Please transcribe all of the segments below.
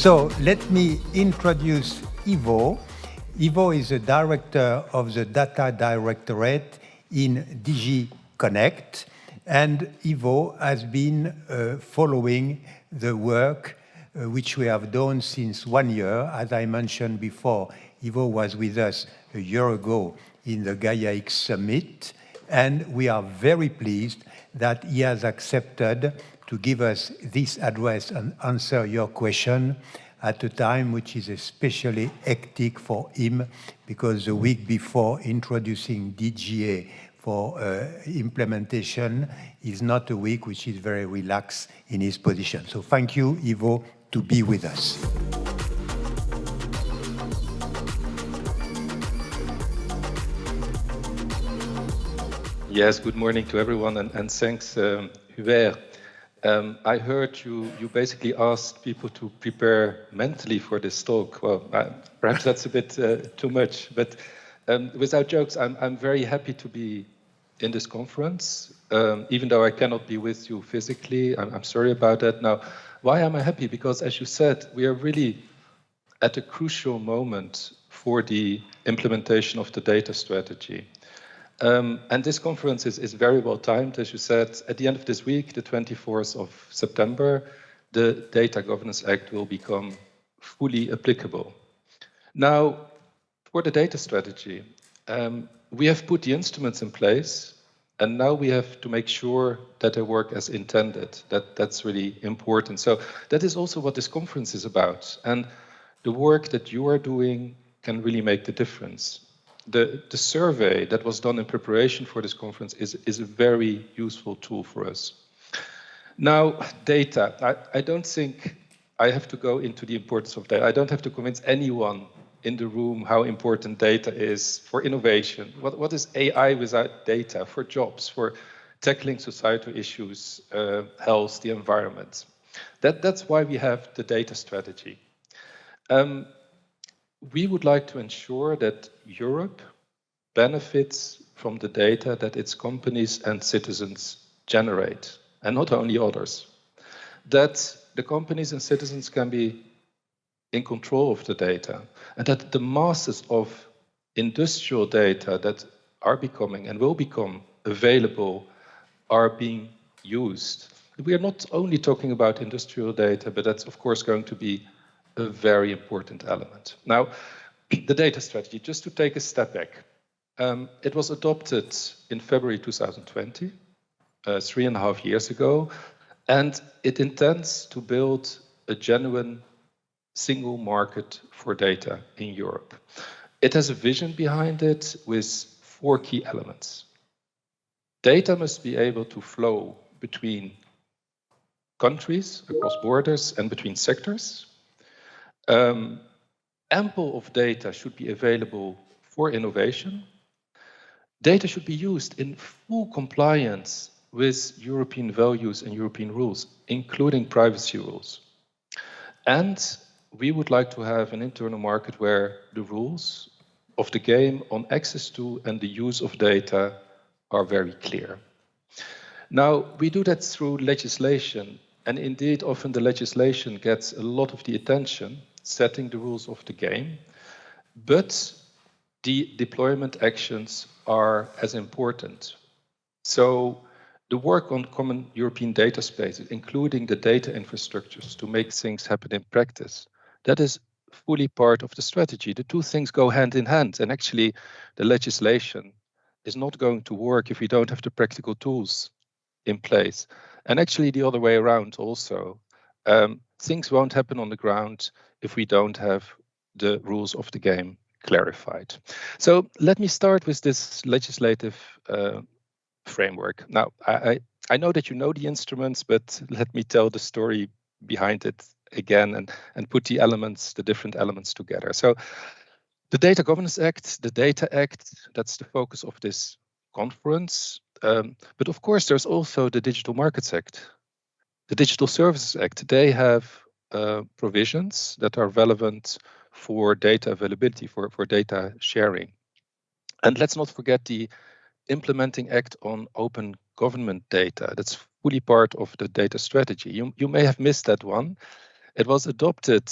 So let me introduce Yvo. Yvo is the director of the Data Directorate in DG Connect, and Yvo has been following the work which we have done since 1 year. As I mentioned before, Yvo was with us a year ago in the Gaia-X summit, and we are very pleased that he has accepted to give us this address and answer your question at a time which is especially hectic for him, because the week before introducing DGA for implementation is not a week which is very relaxed in his position. So thank you, Yvo, to be with us. Yes, good morning to everyone, and thanks, Hubert. I heard you basically asked people to prepare mentally for this talk. Well, perhaps that's a bit too much, but without jokes, I'm very happy to be in this conference, even though I cannot be with you physically. I'm sorry about that. Now, why am I happy? Because, as you said, we are really at a crucial moment for the implementation of the data strategy. And this conference is very well timed, as you said. At the end of this week, the 24th of September, the Data Governance Act will become fully applicable. Now, for the data strategy, we have put the instruments in place, and now we have to make sure that they work as intended. That's really important. So that is also what this conference is about. And the work that you are doing can really make the difference. The survey that was done in preparation for this conference is a very useful tool for us. Now, data. I don't think I have to go into the importance of data. I don't have to convince anyone in the room how important data is for innovation. What is AI without data for jobs, for tackling societal issues, health, the environment? That's why we have the data strategy. We would like to ensure that Europe benefits from the data that its companies and citizens generate, and not only others. That the companies and citizens can be in control of the data, and that the masses of industrial data that are becoming and will become available are being used. We are not only talking about industrial data, but that's of course going to be a very important element. Now, the data strategy, just to take a step back, it was adopted in February 2020, 3.5 years ago, and it intends to build a genuine single market for data in Europe. It has a vision behind it with 4 key elements. Data must be able to flow between countries, across borders, and between sectors. Ample of data should be available for innovation. Data should be used in full compliance with European values and European rules, including privacy rules. And we would like to have an internal market where the rules of the game on access to and the use of data are very clear. Now, we do that through legislation, and indeed often the legislation gets a lot of the attention, setting the rules of the game, but the deployment actions are as important. So the work on common European data spaces, including the data infrastructures to make things happen in practice, that is fully part of the strategy. The 2 things go hand in hand, and actually the legislation is not going to work if we don't have the practical tools in place. And actually the other way around also. Things won't happen on the ground if we don't have the rules of the game clarified. So let me start with this legislative framework. Now, I know that you know the instruments, but let me tell the story behind it again and put the elements, the different elements together. So the Data Governance Act, the Data Act, that's the focus of this conference. But of course, there's also the Digital Markets Act, the Digital Services Act. They have provisions that are relevant for data availability, for data sharing. And let's not forget the Implementing Act on Open Government Data. That's fully part of the data strategy. You may have missed that one. It was adopted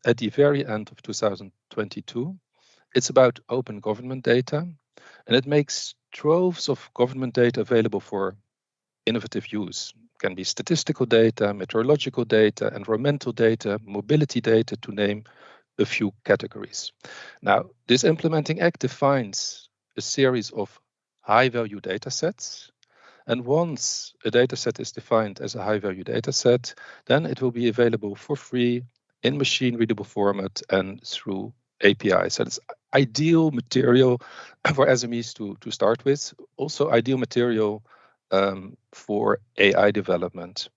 at the very end of 2022. It's about open government data, and it makes troves of government data available for innovative use. It can be statistical data, meteorological data, environmental data, mobility data, to name a few categories. Now, this implementing act defines a series of high-value data sets. And once a data set is defined as a high-value data set, then it will be available for free in machine-readable format and through APIs. So it's ideal material for SMEs to start with, also ideal material for AI development.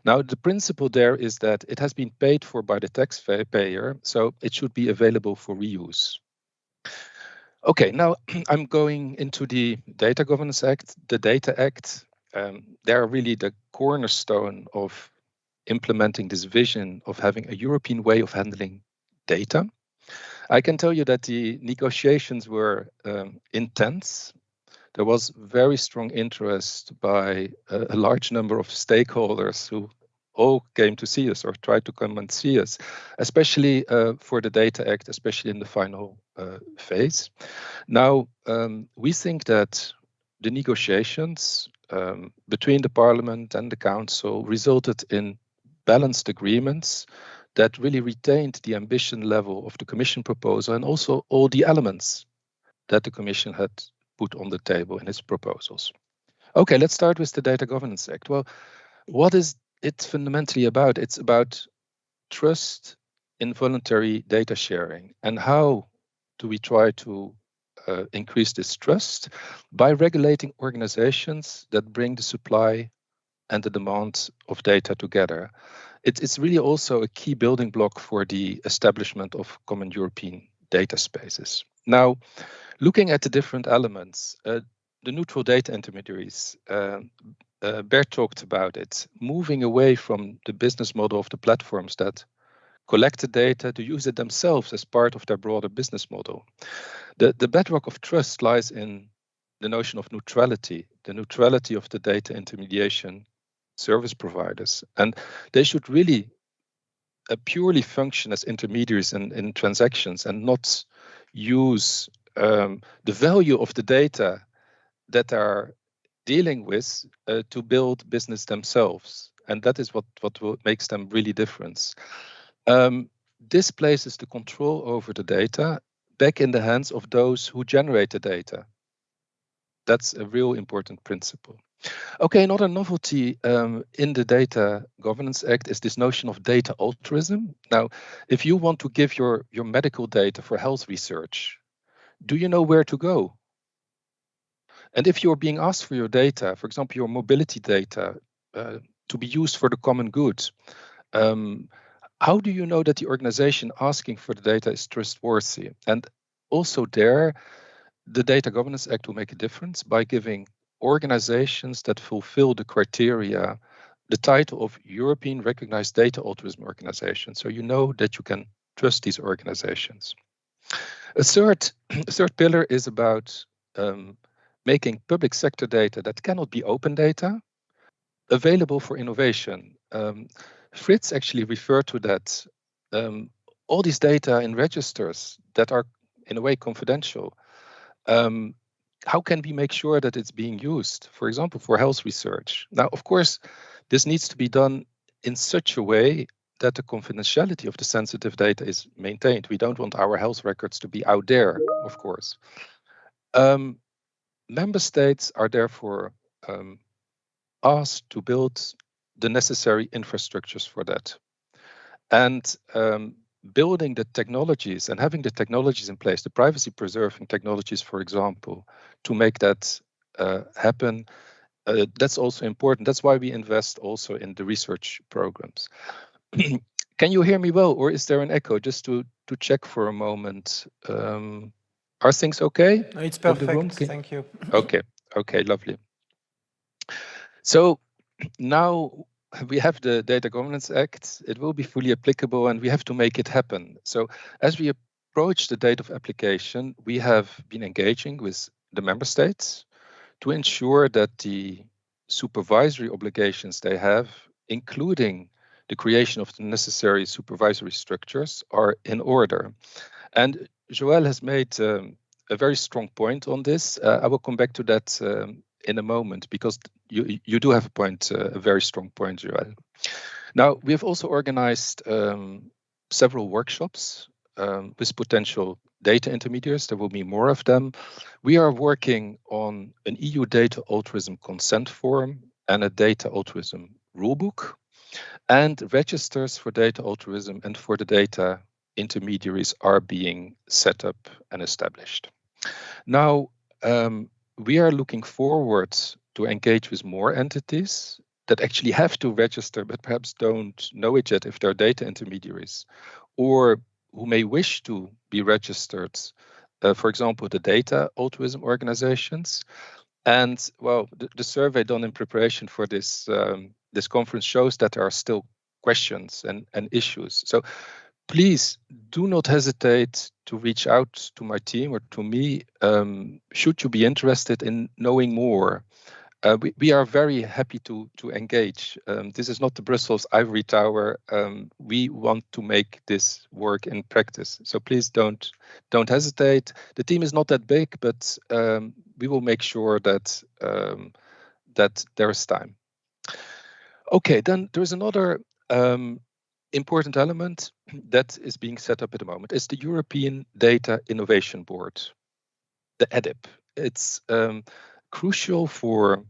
Now, the principle there is that it has been paid for by the taxpayer, so it should be available for reuse. Okay, now I'm going into the Data Governance Act, the Data Act. They're really the cornerstone of implementing this vision of having a European way of handling data. I can tell you that the negotiations were intense. There was very strong interest by a large number of stakeholders who all came to see us or tried to come and see us, especially for the Data Act, especially in the final phase. Now, we think that the negotiations between the Parliament and the Council resulted in balanced agreements that really retained the ambition level of the Commission proposal and also all the elements that the Commission had put on the table in its proposals. Okay, let's start with the Data Governance Act. Well, what is it fundamentally about? It's about trust in voluntary data sharing. And how do we try to increase this trust? By regulating organizations that bring the supply and the demand of data together. It's really also a key building block for the establishment of common European data spaces. Now, looking at the different elements, the neutral data intermediaries, Bert talked about it, moving away from the business model of the platforms that collect the data to use it themselves as part of their broader business model. The bedrock of trust lies in the notion of neutrality, the neutrality of the data intermediation service providers. And they should really purely function as intermediaries in transactions and not use the value of the data that are dealing with to build business themselves. And that is what makes them really different. This places the control over the data back in the hands of those who generate the data. That's a real important principle. Okay, another novelty in the Data Governance Act is this notion of data altruism. Now, if you want to give your medical data for health research, do you know where to go? And if you're being asked for your data, for example, your mobility data, to be used for the common good, how do you know that the organization asking for the data is trustworthy? And also there, the Data Governance Act will make a difference by giving organizations that fulfill the criteria the title of European Recognized Data Altruism Organization. So you know that you can trust these organizations. A third pillar is about making public sector data that cannot be open data available for innovation. Fritz actually referred to that. All these data in registers that are in a way confidential. How can we make sure that it's being used, for example, for health research? Now, of course, this needs to be done in such a way that the confidentiality of the sensitive data is maintained. We don't want our health records to be out there, of course. Member states are therefore asked to build the necessary infrastructures for that. And building the technologies and having the technologies in place, the privacy preserving technologies, for example, to make that happen, that's also important. That's why we invest also in the research programs. Can you hear me well, or is there an echo? Just to check for a moment. Are things okay? No, it's perfect. Thank you. Okay, lovely. So now we have the Data Governance Act. It will be fully applicable and we have to make it happen. So as we approach the date of application, we have been engaging with the member states to ensure that the supervisory obligations they have, including the creation of the necessary supervisory structures are in order. And Joël has made a very strong point on this. I will come back to that in a moment, because you do have a point, a very strong point, Joël. Now, we have also organized several workshops with potential data intermediaries. There will be more of them. We are working on an EU data altruism consent form and a data altruism rulebook, and registers for data altruism and for the data intermediaries are being set up and established. Now, we are looking forward to engage with more entities that actually have to register but perhaps don't know it yet if they're data intermediaries, or who may wish to be registered, for example, the data altruism organizations. And well, the survey done in preparation for this this conference shows that there are still questions and issues. So please do not hesitate to reach out to my team or to me should you be interested in knowing more. We are very happy to engage. This is not the Brussels ivory tower. We want to make this work in practice. So please don't hesitate. The team is not that big, but we will make sure that that there is time. Okay, then there is another important element that is being set up at the moment. It's the European Data Innovation Board, the EDIB. It's crucial for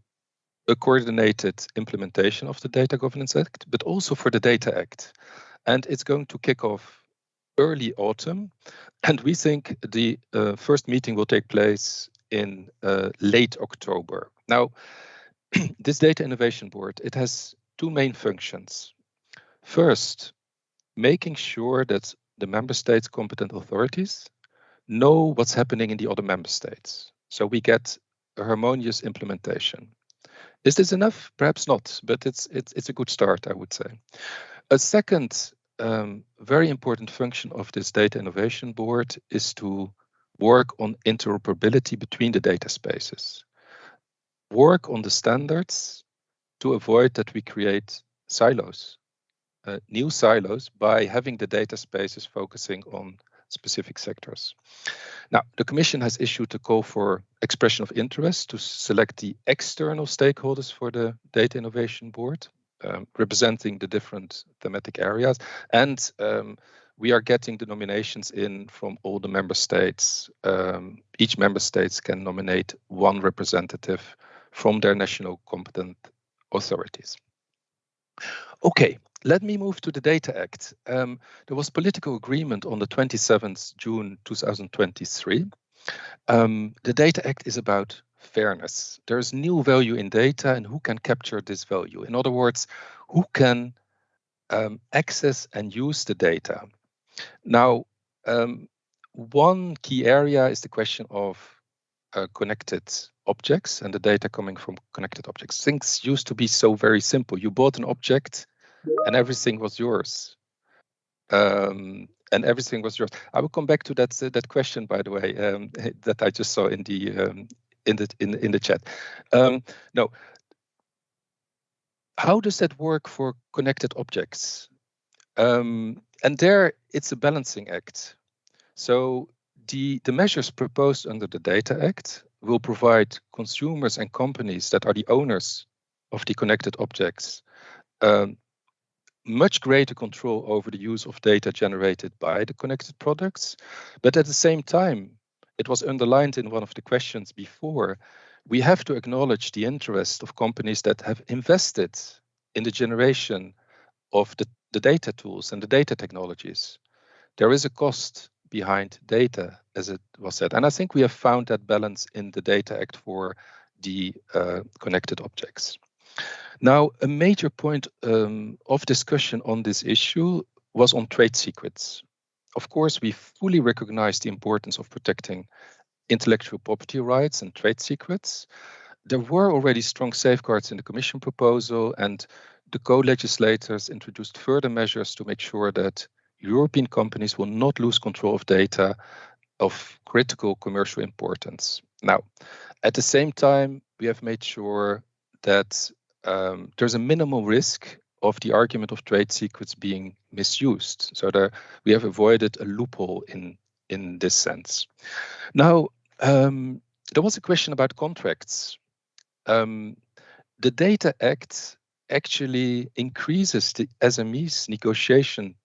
a coordinated implementation of the Data Governance Act, but also for the Data Act. And it's going to kick off early autumn. And we think the first meeting will take place in late October. Now, this Data Innovation Board, it has two main functions. First, making sure that the member states' competent authorities know what's happening in the other member states. So we get a harmonious implementation. Is this enough? Perhaps not, but it's a good start, I would say. A second very important function of this Data Innovation Board is to work on interoperability between the data spaces. Work on the standards to avoid that we create silos, new silos, by having the data spaces focusing on specific sectors. Now, the Commission has issued a call for expression of interest to select the external stakeholders for the Data Innovation Board, representing the different thematic areas. And we are getting the nominations in from all the member states. Each member state can nominate one representative from their national competent authorities. Okay, let me move to the Data Act. There was political agreement on the 27th June 2023. The Data Act is about fairness. There's new value in data and who can capture this value. In other words, who can access and use the data. Now, one key area is the question of connected objects and the data coming from connected objects. Things used to be so very simple. You bought an object and everything was yours. And everything was yours. I will come back to that question, by the way, that I just saw in the chat. No, how does that work for connected objects? And there, it's a balancing act. So the measures proposed under the Data Act will provide consumers and companies that are the owners of the connected objects much greater control over the use of data generated by the connected products. But at the same time, it was underlined in one of the questions before, we have to acknowledge the interest of companies that have invested in the generation of the data tools and the data technologies. There is a cost behind data, as it was said. And I think we have found that balance in the Data Act for the connected objects. Now, a major point of discussion on this issue was on trade secrets. Of course, we fully recognize the importance of protecting intellectual property rights and trade secrets. There were already strong safeguards in the Commission proposal, and the co-legislators introduced further measures to make sure that European companies will not lose control of data of critical commercial importance. Now, at the same time, we have made sure that there's a minimal risk of the argument of trade secrets being misused. So we have avoided a loophole in this sense. Now, there was a question about contracts. The Data Act actually increases the SME's negotiation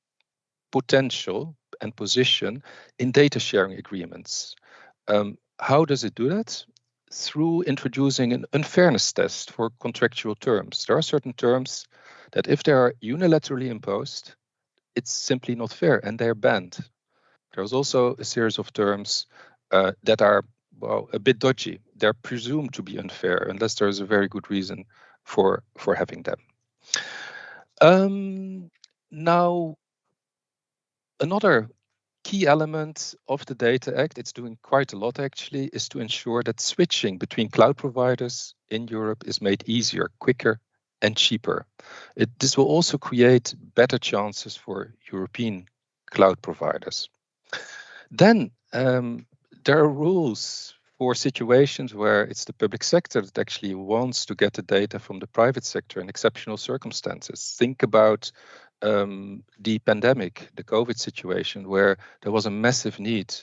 potential and position in data sharing agreements. How does it do that? Through introducing an unfairness test for contractual terms. There are certain terms that if they are unilaterally imposed, it's simply not fair and they're banned. There's also a series of terms that are, well, a bit dodgy. They're presumed to be unfair unless there is a very good reason for having them. Now, another key element of the Data Act, it's doing quite a lot actually, is to ensure that switching between cloud providers in Europe is made easier, quicker, and cheaper. This will also create better chances for European cloud providers. Then there are rules for situations where it's the public sector that actually wants to get the data from the private sector in exceptional circumstances. Think about the pandemic, the COVID situation, where there was a massive need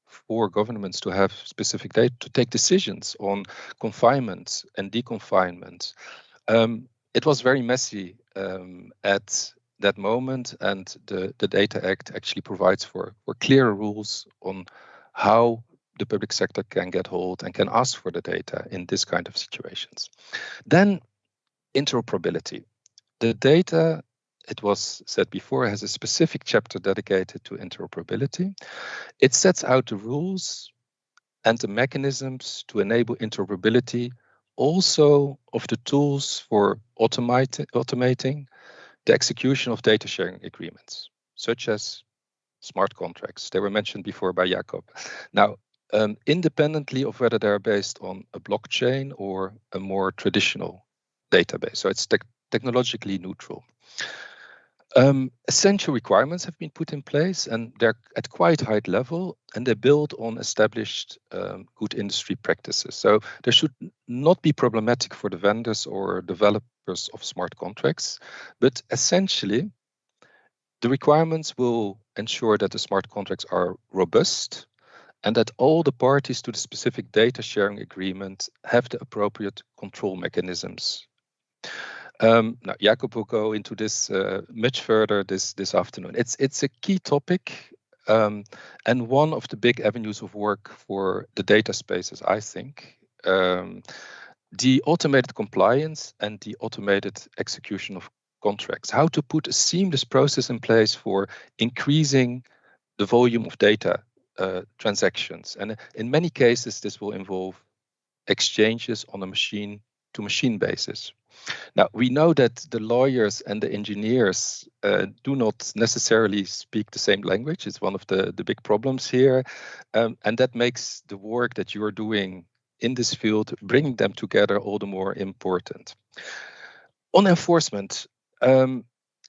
for governments to have specific data to take decisions on confinement and deconfinement. It was very messy at that moment, and the Data Act actually provides for clearer rules on how the public sector can get hold and can ask for the data in this kind of situations. Then interoperability. The data, it was said before, has a specific chapter dedicated to interoperability. It sets out the rules and the mechanisms to enable interoperability, also of the tools for automating the execution of data sharing agreements, such as smart contracts. They were mentioned before by Jakob. Now, independently of whether they're based on a blockchain or a more traditional database. So it's technologically neutral. Essential requirements have been put in place, and they're at quite high level, and they build on established good industry practices. So they should not be problematic for the vendors or developers of smart contracts, but essentially, the requirements will ensure that the smart contracts are robust and that all the parties to the specific data sharing agreement have the appropriate control mechanisms. Now, Jakob will go into this much further this afternoon. It's a key topic and one of the big avenues of work for the data spaces, I think. The automated compliance and the automated execution of contracts. How to put a seamless process in place for increasing the volume of data transactions. And in many cases, this will involve exchanges on a machine-to-machine basis. Now, we know that the lawyers and the engineers do not necessarily speak the same language. It's one of the big problems here. And that makes the work that you're doing in this field, bringing them together, all the more important. On enforcement,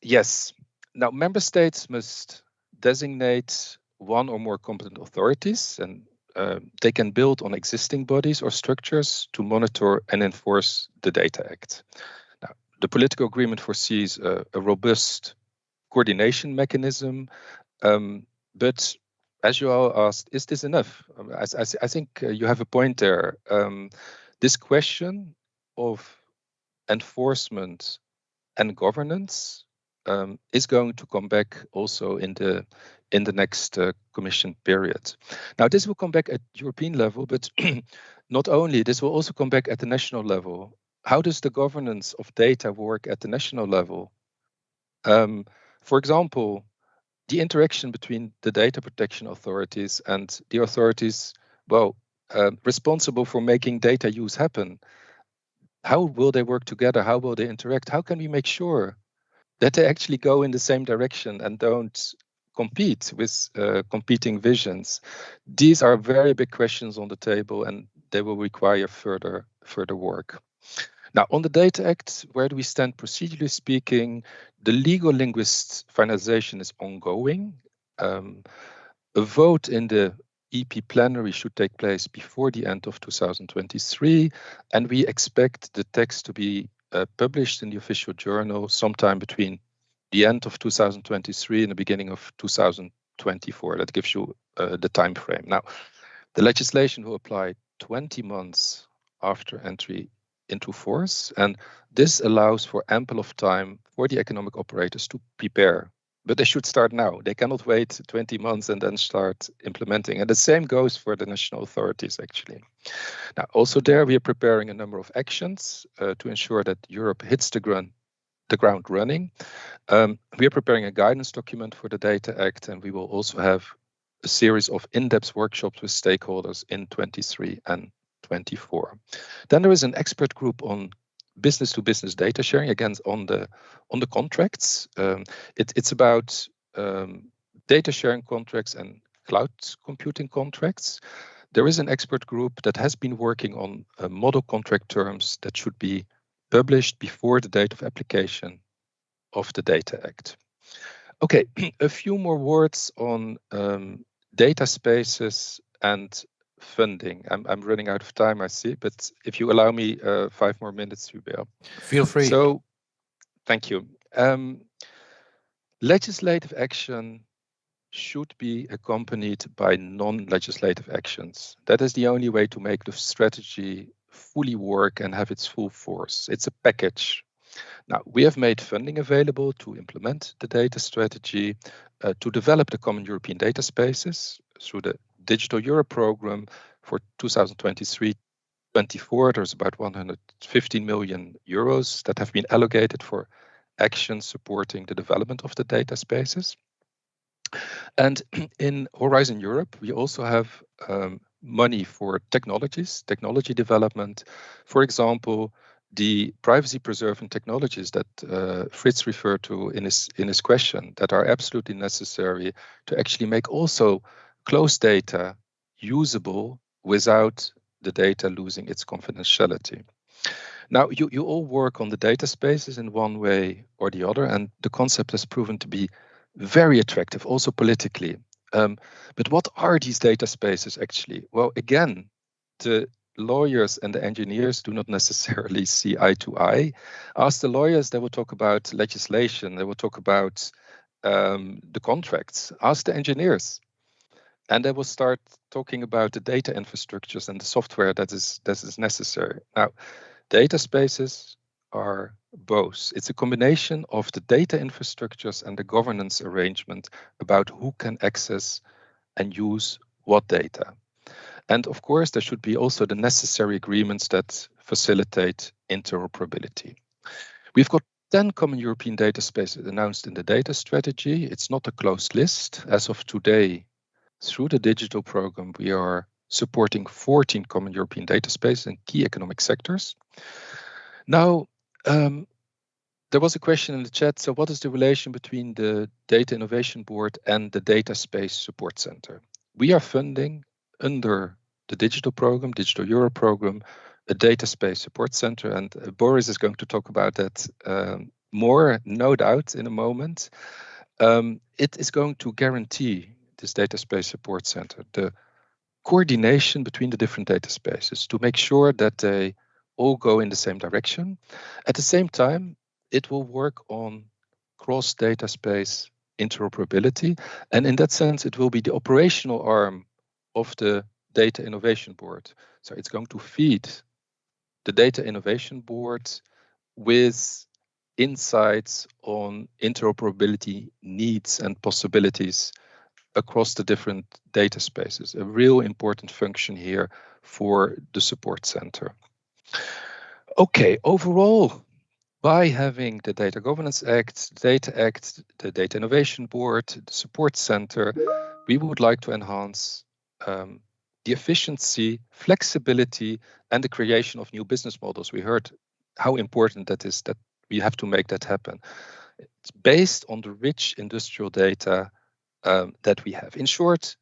yes. Now, member states must designate one or more competent authorities, and they can build on existing bodies or structures to monitor and enforce the Data Act. Now, the political agreement foresees a robust coordination mechanism, but as you all asked, is this enough? I think you have a point there. This question of enforcement and governance is going to come back also in the next Commission period. Now, this will come back at European level, but not only, this will also come back at the national level. How does the governance of data work at the national level? For example, the interaction between the data protection authorities and the authorities, well, responsible for making data use happen. How will they work together? How will they interact? How can we make sure that they actually go in the same direction and don't compete with competing visions? These are very big questions on the table, and they will require further work. Now, on the Data Act, where do we stand procedurally speaking? The legal linguist finalization is ongoing. A vote in the EP plenary should take place before the end of 2023, and we expect the text to be published in the official journal sometime between the end of 2023 and the beginning of 2024. That gives you the time frame. Now, the legislation will apply 20 months after entry into force, and this allows for ample of time for the economic operators to prepare. But they should start now. They cannot wait 20 months and then start implementing. And the same goes for the national authorities, actually. Now, also there, we are preparing a number of actions to ensure that Europe hits the ground running. We are preparing a guidance document for the Data Act, and we will also have a series of in-depth workshops with stakeholders in 23 and 24. Then there is an expert group on business-to-business data sharing, again on the contracts. It's about data sharing contracts and cloud computing contracts. There is an expert group that has been working on model contract terms that should be published before the date of application of the Data Act. Okay, a few more words on data spaces and funding. I'm running out of time, I see, but if you allow me 5 more minutes, Hubert. Feel free. So, thank you. Legislative action should be accompanied by non-legislative actions. That is the only way to make the strategy fully work and have its full force. It's a package. Now, we have made funding available to implement the data strategy, to develop the common European data spaces through the Digital Europe program for 2023-24. There's about 115 million euros that have been allocated for actions supporting the development of the data spaces. And in Horizon Europe, we also have money for technology development. For example, the privacy-preserving technologies that Fritz referred to in his question that are absolutely necessary to actually make also closed data usable without the data losing its confidentiality. Now, you all work on the data spaces in one way or the other, and the concept has proven to be very attractive, also politically. But what are these data spaces actually? Well, again, the lawyers and the engineers do not necessarily see eye to eye. Ask the lawyers, they will talk about legislation, they will talk about the contracts. Ask the engineers, and they will start talking about the data infrastructures and the software that is necessary. Now, data spaces are both. It's a combination of the data infrastructures and the governance arrangement about who can access and use what data. And of course, there should be also the necessary agreements that facilitate interoperability. We've got 10 common European data spaces announced in the data strategy. It's not a closed list. As of today, through the digital program, we are supporting 14 common European data spaces in key economic sectors. Now, there was a question in the chat. So what is the relation between the Data Innovation Board and the Data Space Support Center? We are funding under the digital program, Digital Europe program, a Data Space Support Center. And Boris is going to talk about that more, no doubt, in a moment. It is going to guarantee this Data Space Support Center the coordination between the different data spaces to make sure that they all go in the same direction. At the same time, it will work on cross data space interoperability. And in that sense, it will be the operational arm of the Data Innovation Board. So it's going to feed the Data Innovation Board with insights on interoperability needs and possibilities across the different data spaces, a real important function here for the support center. Okay, overall, by having the Data Governance Act, the Data Act, the Data Innovation Board, the support center, we would like to enhance the efficiency, flexibility, and the creation of new business models. We heard how important that is, that we have to make that happen. It's based on the rich industrial data that we have. In short,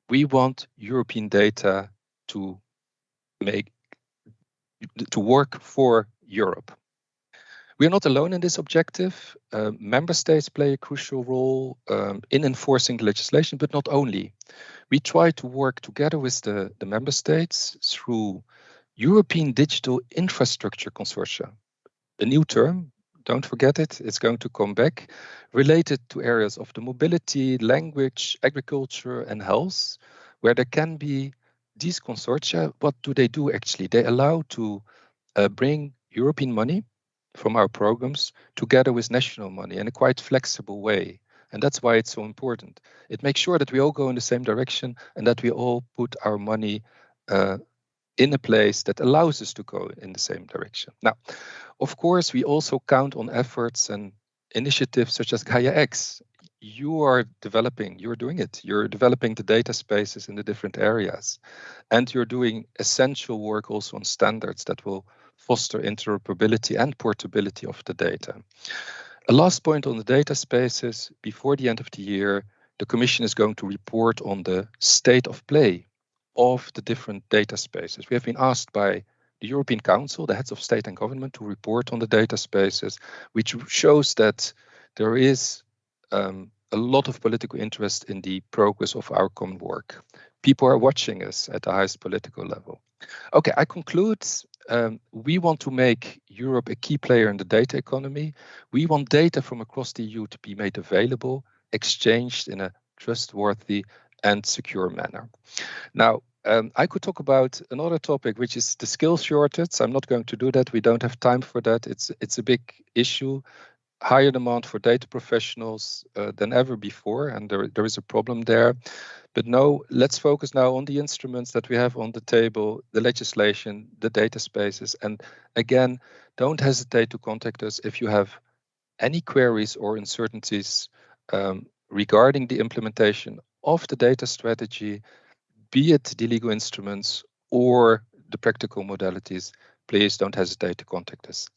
we want European data to work for Europe. We are not alone in this objective. Member states play a crucial role in enforcing the legislation, but not only. We try to work together with the member states through European Digital Infrastructure Consortia. a new term. Don't forget it. It's going to come back, related to areas of the mobility, language, agriculture, and health, where there can be these consortia. What do they do actually? They allow to bring European money from our programs together with national money in a quite flexible way. And that's why it's so important. It makes sure that we all go in the same direction and that we all put our money in a place that allows us to go in the same direction. Now, of course, we also count on efforts and initiatives such as Gaia-X. You're doing it. You're developing the data spaces in the different areas. And you're doing essential work also on standards that will foster interoperability and portability of the data. A last point on the data spaces. Before the end of the year, the Commission is going to report on the state of play of the different data spaces. We have been asked by the European Council, the heads of state and government, to report on the data spaces, which shows that there is a lot of political interest in the progress of our common work. People are watching us at the highest political level. Okay, I conclude. We want to make Europe a key player in the data economy. We want data from across the EU to be made available, exchanged in a trustworthy and secure manner. Now, I could talk about another topic, which is the skills shortage. I'm not going to do that. We don't have time for that. It's a big issue. Higher demand for data professionals than ever before, and there is a problem there. But no, let's focus now on the instruments that we have on the table, the legislation, the data spaces. And again, don't hesitate to contact us if you have any queries or uncertainties regarding the implementation of the data strategy, be it the legal instruments or the practical modalities. Please don't hesitate to contact us.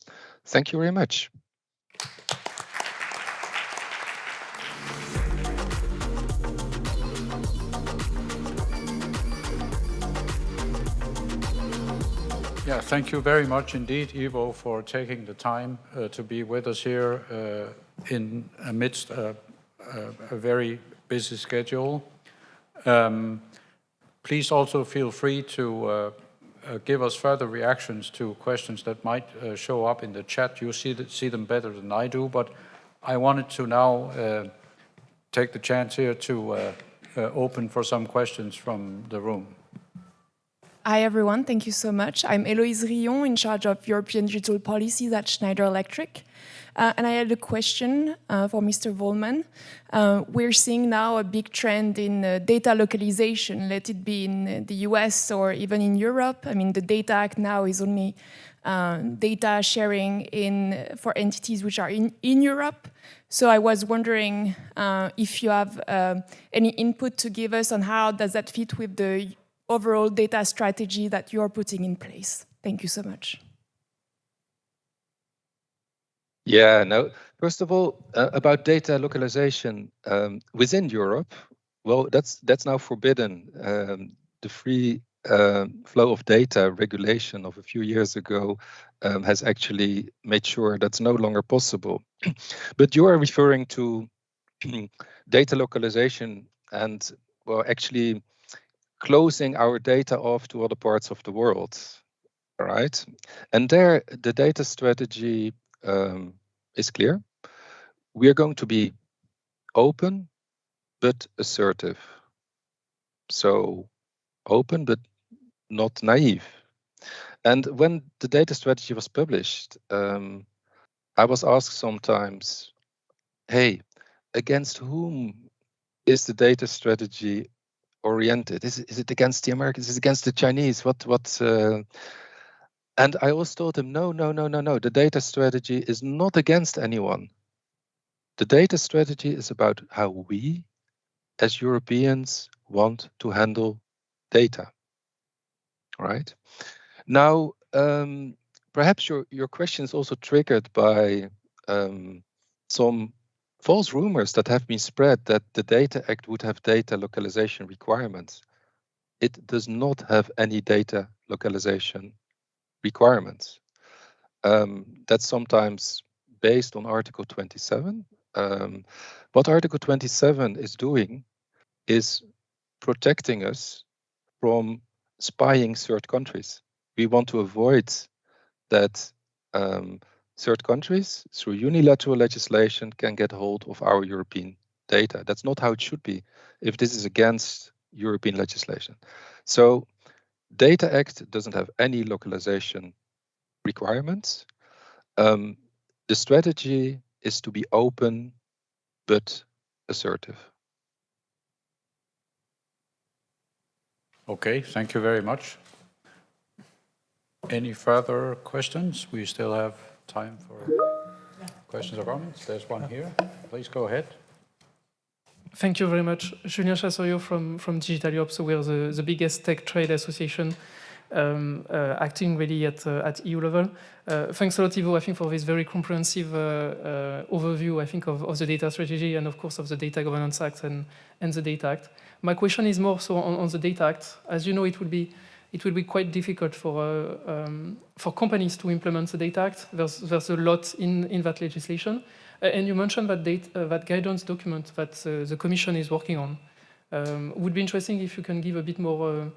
Thank you very much. Yeah, thank you very much indeed, Yvo, for taking the time to be with us here in amidst a very busy schedule. Please also feel free to give us further reactions to questions that might show up in the chat. You see them better than I do, but I wanted to now take the chance here to open for some questions from the room. Hi, everyone. Thank you so much. I'm Héloïse Rion, in charge of European digital policies at Schneider Electric. And I had a question for Mr. Volman. We're seeing now a big trend in data localization, let it be in the US or even in Europe. I mean, the Data Act now is only data sharing for entities which are in Europe. So I was wondering if you have any input to give us on how does that fit with the overall data strategy that you're putting in place. Thank you so much. Yeah, no, first of all, about data localization within Europe, well, that's now forbidden. The free flow of data regulation of a few years ago has actually made sure that's no longer possible. But you are referring to data localization and, well, actually closing our data off to other parts of the world, right? And there, the data strategy is clear. We are going to be open, but assertive. So open, but not naive. And when the data strategy was published, I was asked sometimes, hey, against whom is the data strategy oriented? Is it against the Americans? Is it against the Chinese? And I always told them, no. The data strategy is not against anyone. The data strategy is about how we, as Europeans, want to handle data. Right? Now, perhaps your question is also triggered by some false rumors that have been spread that the Data Act would have data localization requirements. It does not have any data localization requirements. That's sometimes based on Article 27. What Article 27 is doing is protecting us from spying third countries. We want to avoid that third countries, through unilateral legislation, can get hold of our European data. That's not how it should be if this is against European legislation. So Data Act doesn't have any localization requirements. The strategy is to be open but assertive. Okay, thank you very much. Any further questions? We still have time for questions or comments. There's one here. Please go ahead. Thank you very much. Julien Chassorio from Digital Europe. So we're the biggest tech trade association acting really at EU level. Thanks a lot, Yvo, I think, for this very comprehensive overview, I think, of the data strategy and, of course, of the Data Governance Act and the Data Act. My question is more so on the Data Act. As you know, it will be quite difficult for companies to implement the Data Act. There's a lot in that legislation. And you mentioned that guidance document that the Commission is working on. Would be interesting if you can give a bit more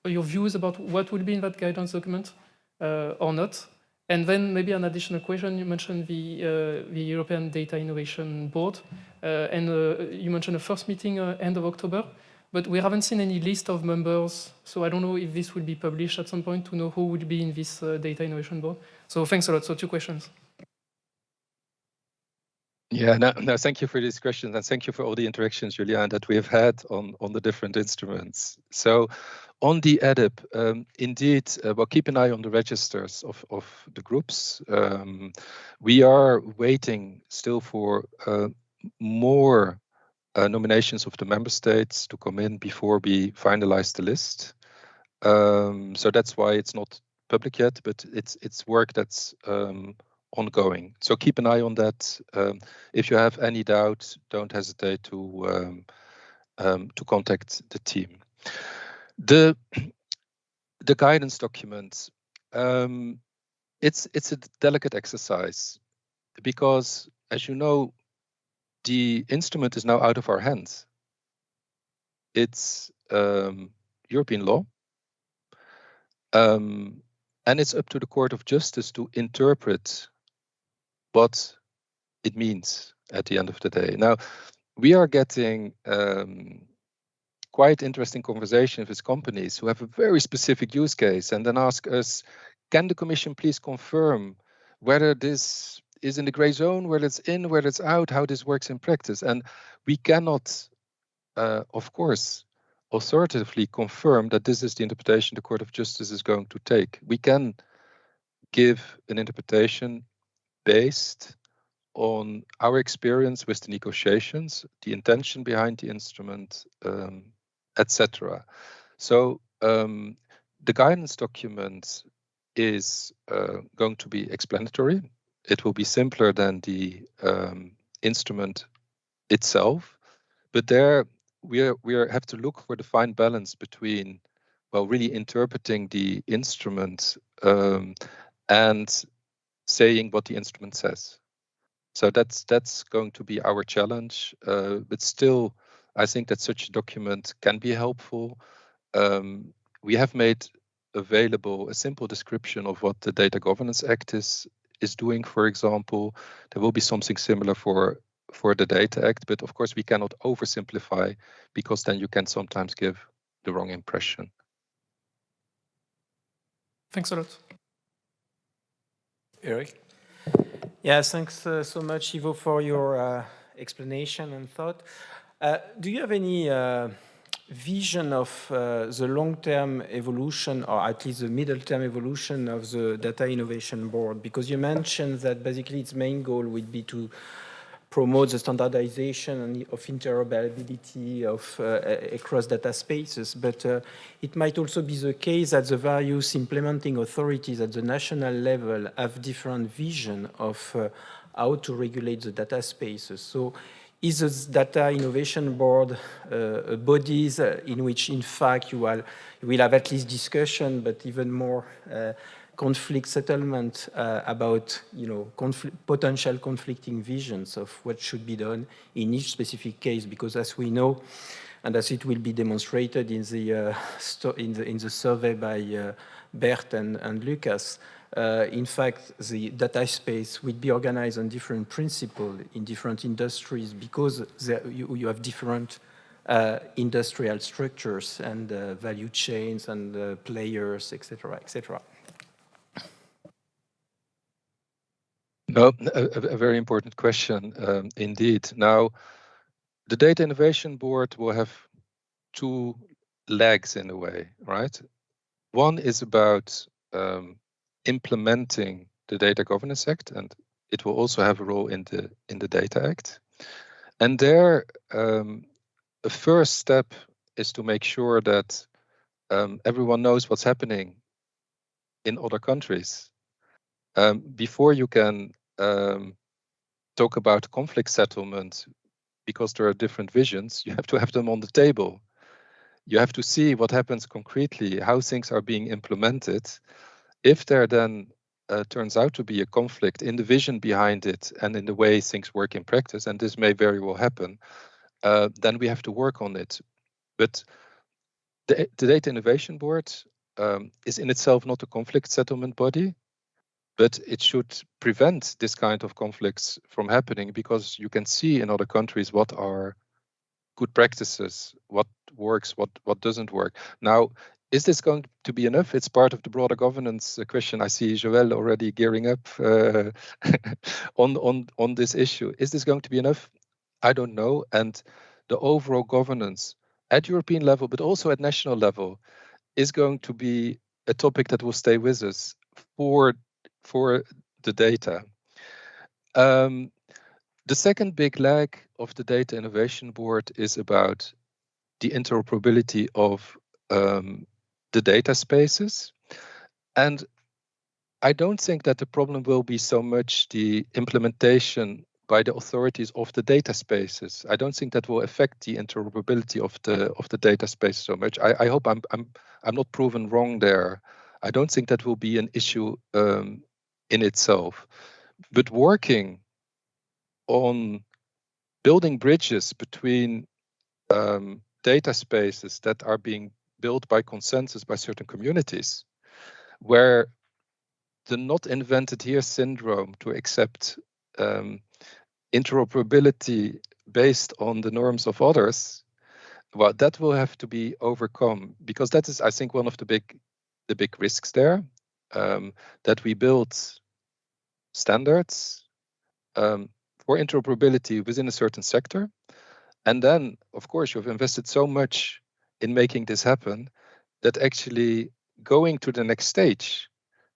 your views about what will be in that guidance document or not. And then maybe an additional question. You mentioned the European Data Innovation Board, and you mentioned a first meeting end of October. But we haven't seen any list of members, so I don't know if this will be published at some point to know who would be in this Data Innovation Board. So thanks a lot. So 2 questions. Yeah, no, thank you for these questions, and thank you for all the interactions, Julian, that we have had on the different instruments. So on the EDIP, indeed, well, keep an eye on the registers of the groups. We are waiting still for more nominations of the member states to come in before we finalize the list. So that's why it's not public yet, but it's work that's ongoing. So keep an eye on that. If you have any doubt, don't hesitate to contact the team. The guidance document, it's a delicate exercise because, as you know, the instrument is now out of our hands. It's European law, and it's up to the Court of Justice to interpret what it means at the end of the day. Now, we are getting quite interesting conversations with companies who have a very specific use case and then ask us, can the Commission please confirm whether this is in the gray zone, whether it's in, whether it's out, how this works in practice? And we cannot, of course, authoritatively confirm that this is the interpretation the Court of Justice is going to take. We can give an interpretation based on our experience with the negotiations, the intention behind the instrument, etc. So the guidance document is going to be explanatory. It will be simpler than the instrument itself, but there we have to look for the fine balance between, well, really interpreting the instrument and saying what the instrument says. So that's going to be our challenge. But still, I think that such a document can be helpful. We have made available a simple description of what the Data Governance Act is doing, for example. There will be something similar for the Data Act, but of course we cannot oversimplify because then you can sometimes give the wrong impression. Thanks a lot. Eric? Yeah, thanks so much, Yvo, for your explanation and thought. Do you have any vision of the long-term evolution, or at least the middle-term evolution of the Data Innovation Board? Because you mentioned that basically its main goal would be to promote the standardization of interoperability of across data spaces, but it might also be the case that the various implementing authorities at the national level have different vision of how to regulate the data spaces. So is this Data Innovation Board bodies in which, in fact, you will have at least discussion, but even more conflict settlement about, potential conflicting visions of what should be done in each specific case? Because as we know, and as it will be demonstrated in the survey by Bert and Lucas, in fact, the data space will be organized on different principles in different industries because you have different industrial structures and value chains and players, etc., etc. No, a very important question indeed. Now, the Data Innovation Board will have two legs in a way, right? One is about implementing the Data Governance Act, and it will also have a role in the Data Act. And there, a first step is to make sure that everyone knows what's happening in other countries. Before you can talk about conflict settlement, because there are different visions, you have to have them on the table. You have to see what happens concretely, how things are being implemented. If there then turns out to be a conflict in the vision behind it and in the way things work in practice, and this may very well happen, then we have to work on it. But the Data Innovation Board is in itself not a conflict settlement body, but it should prevent this kind of conflicts from happening, because you can see in other countries what are good practices, what works, what doesn't work. Now, is this going to be enough? It's part of the broader governance question. I see Joël already gearing up on this issue. Is this going to be enough? I don't know. And the overall governance at European level, but also at national level, is going to be a topic that will stay with us for the data. The second big leg of the Data Innovation Board is about the interoperability of the data spaces. And I don't think that the problem will be so much the implementation by the authorities of the data spaces. I don't think that will affect the interoperability of the data space so much. I hope I'm not proven wrong there. I don't think that will be an issue in itself. But working on building bridges between data spaces that are being built by consensus by certain communities, where the not invented here syndrome to accept interoperability based on the norms of others, well, that will have to be overcome, because that is, I think, one of the big risks there, that we build standards for interoperability within a certain sector. And then, of course, you've invested so much in making this happen that actually going to the next stage,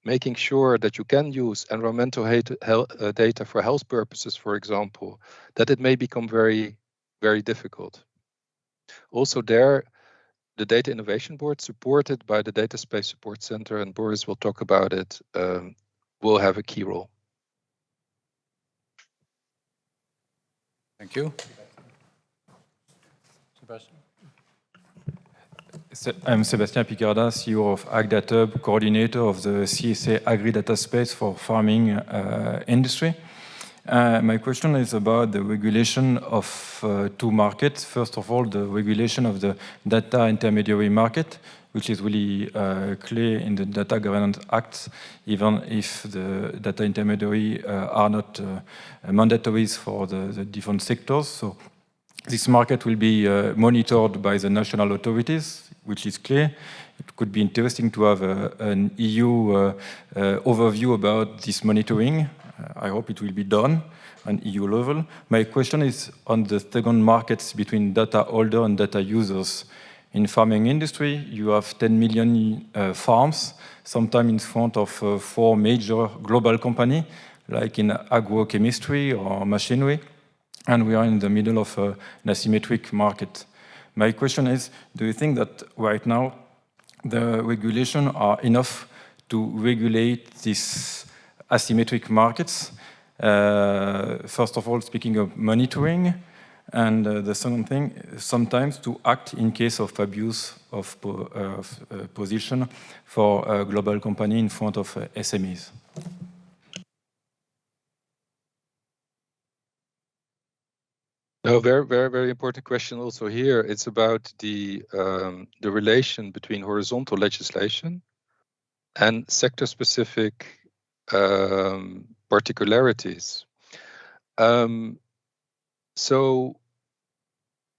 making sure that you can use environmental data for health purposes, for example, that it may become very, very difficult. Also there, the Data Innovation Board, supported by the Data Space Support Center, and Boris will talk about it, will have a key role. Thank you. Sebastian. I'm Sébastien Picarda, CEO of AgDataHub, coordinator of the CSA Agri-Data Space for farming industry. My question is about the regulation of two markets. First of all, the regulation of the data intermediary market, which is really clear in the Data Governance Act, even if the data intermediary are not mandatories for the different sectors. So this market will be monitored by the national authorities, which is clear. It could be interesting to have an EU overview about this monitoring. I hope it will be done on EU level. My question is on the second markets between data holder and data users. In farming industry, you have 10 million farms, sometimes in front of 4 major global companies, like in agrochemistry or machinery. And we are in the middle of an asymmetric market. My question is, do you think that right now the regulations are enough to regulate these asymmetric markets? First of all, speaking of monitoring, and the second thing, sometimes to act in case of abuse of position for a global company in front of SMEs. No, very, very, very important question also here. It's about the relation between horizontal legislation and sector-specific particularities. So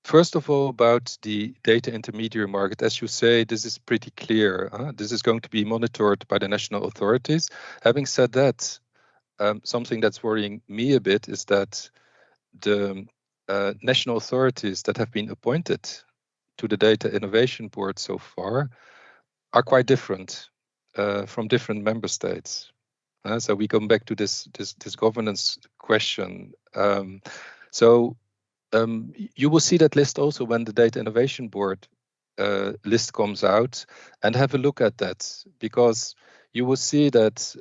first of all, about the data intermediary market, as you say, this is pretty clear. This is going to be monitored by the national authorities. Having said that, something that's worrying me a bit is that the national authorities that have been appointed to the Data Innovation Board so far are quite different from different member states. So we come back to this governance question. You will see that list also when the Data Innovation Board list comes out, and have a look at that, because you will see that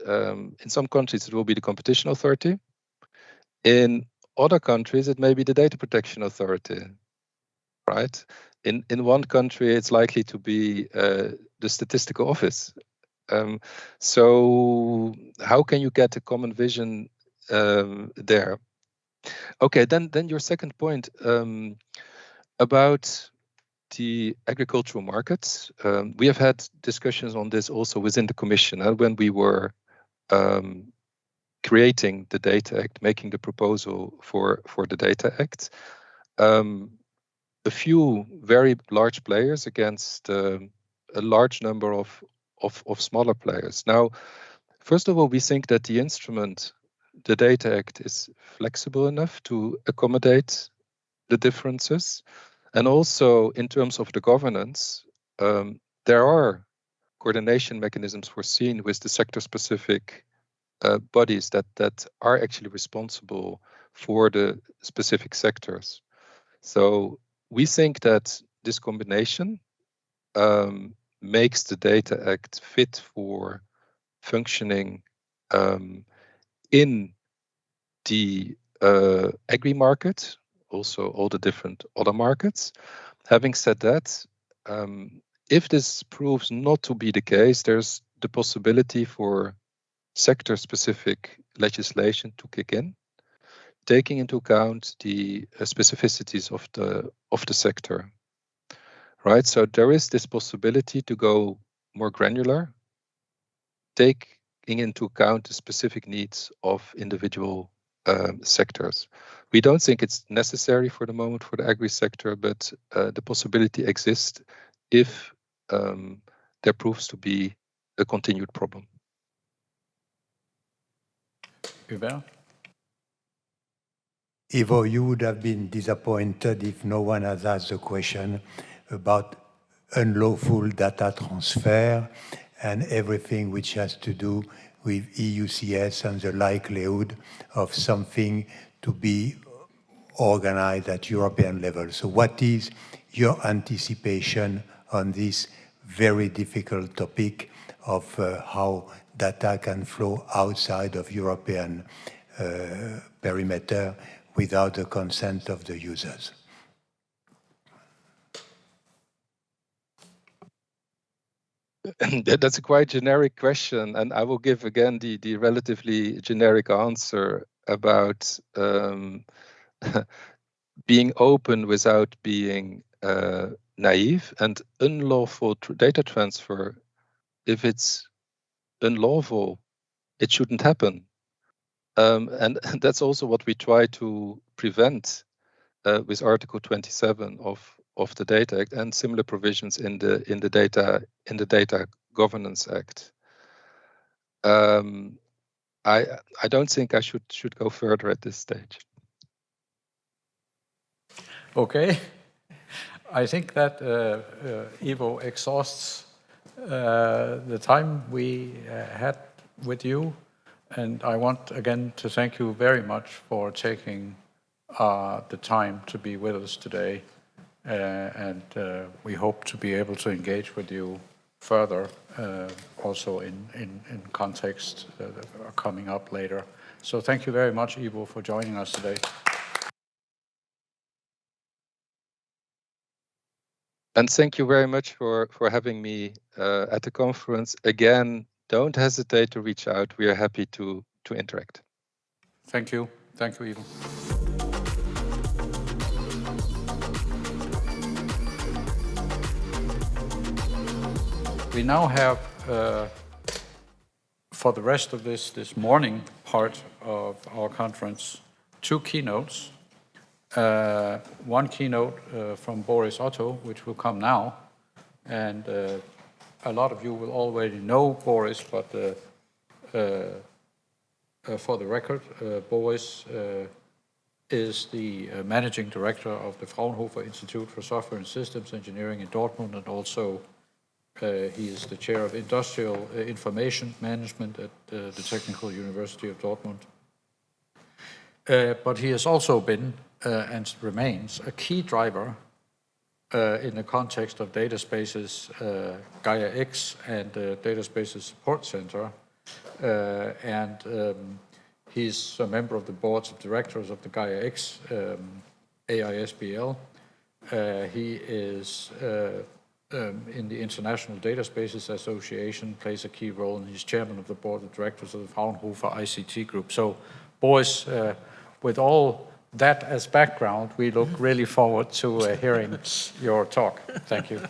in some countries it will be the competition authority. In other countries, it may be the data protection authority, right? In one country, it's likely to be the statistical office. So how can you get a common vision there? Okay, then your second point about the agricultural markets. We have had discussions on this also within the Commission when we were creating the Data Act, making the proposal for the Data Act. A few very large players against a large number of smaller players. Now, first of all, we think that the instrument, the Data Act, is flexible enough to accommodate the differences. And also in terms of the governance, there are coordination mechanisms foreseen with the sector-specific bodies that are actually responsible for the specific sectors. So we think that this combination makes the Data Act fit for functioning in the agri market, also all the different other markets. Having said that, if this proves not to be the case, there's the possibility for sector-specific legislation to kick in, taking into account the specificities of the sector, right? So there is this possibility to go more granular, taking into account the specific needs of individual sectors. We don't think it's necessary for the moment for the agri sector, but the possibility exists if there proves to be a continued problem. Hubert? Yvo, you would have been disappointed if no one has asked a question about unlawful data transfer and everything which has to do with EUCS and the likelihood of something to be organized at European level. So what is your anticipation on this very difficult topic of how data can flow outside of European perimeter without the consent of the users? That's a quite generic question, and I will give again the relatively generic answer about being open without being naive. And unlawful data transfer, if it's unlawful, it shouldn't happen. And that's also what we try to prevent with Article 27 of the Data Act and similar provisions in the Data Governance Act. I don't think I should go further at this stage. Okay, I think that Yvo exhausts the time we had with you, and I want again to thank you very much for taking the time to be with us today, and we hope to be able to engage with you further, also in context that are coming up later. So thank you very much, Yvo, for joining us today. And thank you very much for having me at the conference. Again, don't hesitate to reach out. We are happy to interact. Thank you. Thank you, Yvo. We now have for the rest of this morning part of our conference, 2 keynotes. One keynote from Boris Otto, which will come now, and a lot of you will already know Boris, but for the record, Boris is the managing director of the Fraunhofer Institute for Software and Systems Engineering in Dortmund, and also he is the chair of Industrial Information Management at the Technical University of Dortmund. But he has also been and remains a key driver in the context of data spaces, Gaia-X and the Data Spaces Support Center. He's a member of the boards of directors of the Gaia-X AISBL. He is in the International Data Spaces Association, plays a key role, and he's chairman of the board of directors of the Fraunhofer ICT group. So, Boris, with all that as background, we look really forward to hearing your talk. Thank you.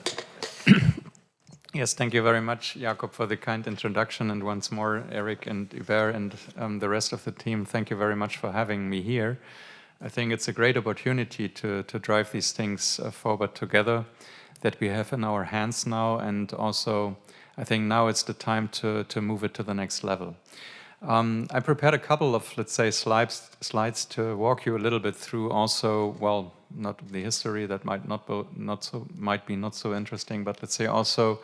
Yes, thank you very much, Jakob, for the kind introduction. And once more, Eric and Hubert and the rest of the team, thank you very much for having me here. I think it's a great opportunity to drive these things forward together that we have in our hands now. And also, I think now it's the time to move it to the next level. I prepared a couple of, let's say, slides to walk you a little bit through also, well, not the history that might be not so interesting, but let's say also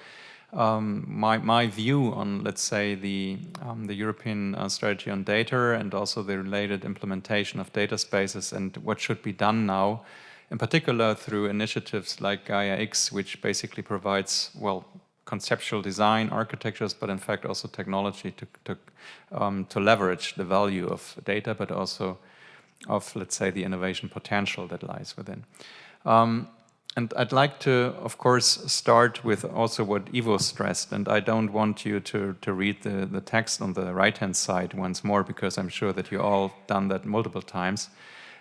my view on, let's say, the European strategy on data and also the related implementation of data spaces and what should be done now, in particular through initiatives like Gaia-X, which basically provides, well, conceptual design, architectures, but in fact also technology to leverage the value of data, but also of, let's say, the innovation potential that lies within. And I'd like to, of course, start with also what Yvo stressed, and I don't want you to read the text on the right-hand side once more, because I'm sure that you all done that multiple times.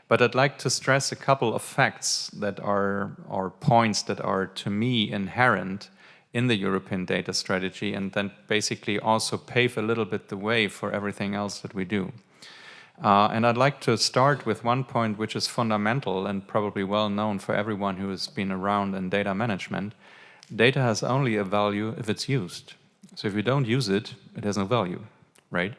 But I'd like to stress a couple of facts that are, or points that are, to me, inherent in the European data strategy, and then basically also pave a little bit the way for everything else that we do. And I'd like to start with one point which is fundamental and probably well known for everyone who has been around in data management. Data has only a value if it's used. So if you don't use it, it has no value, right?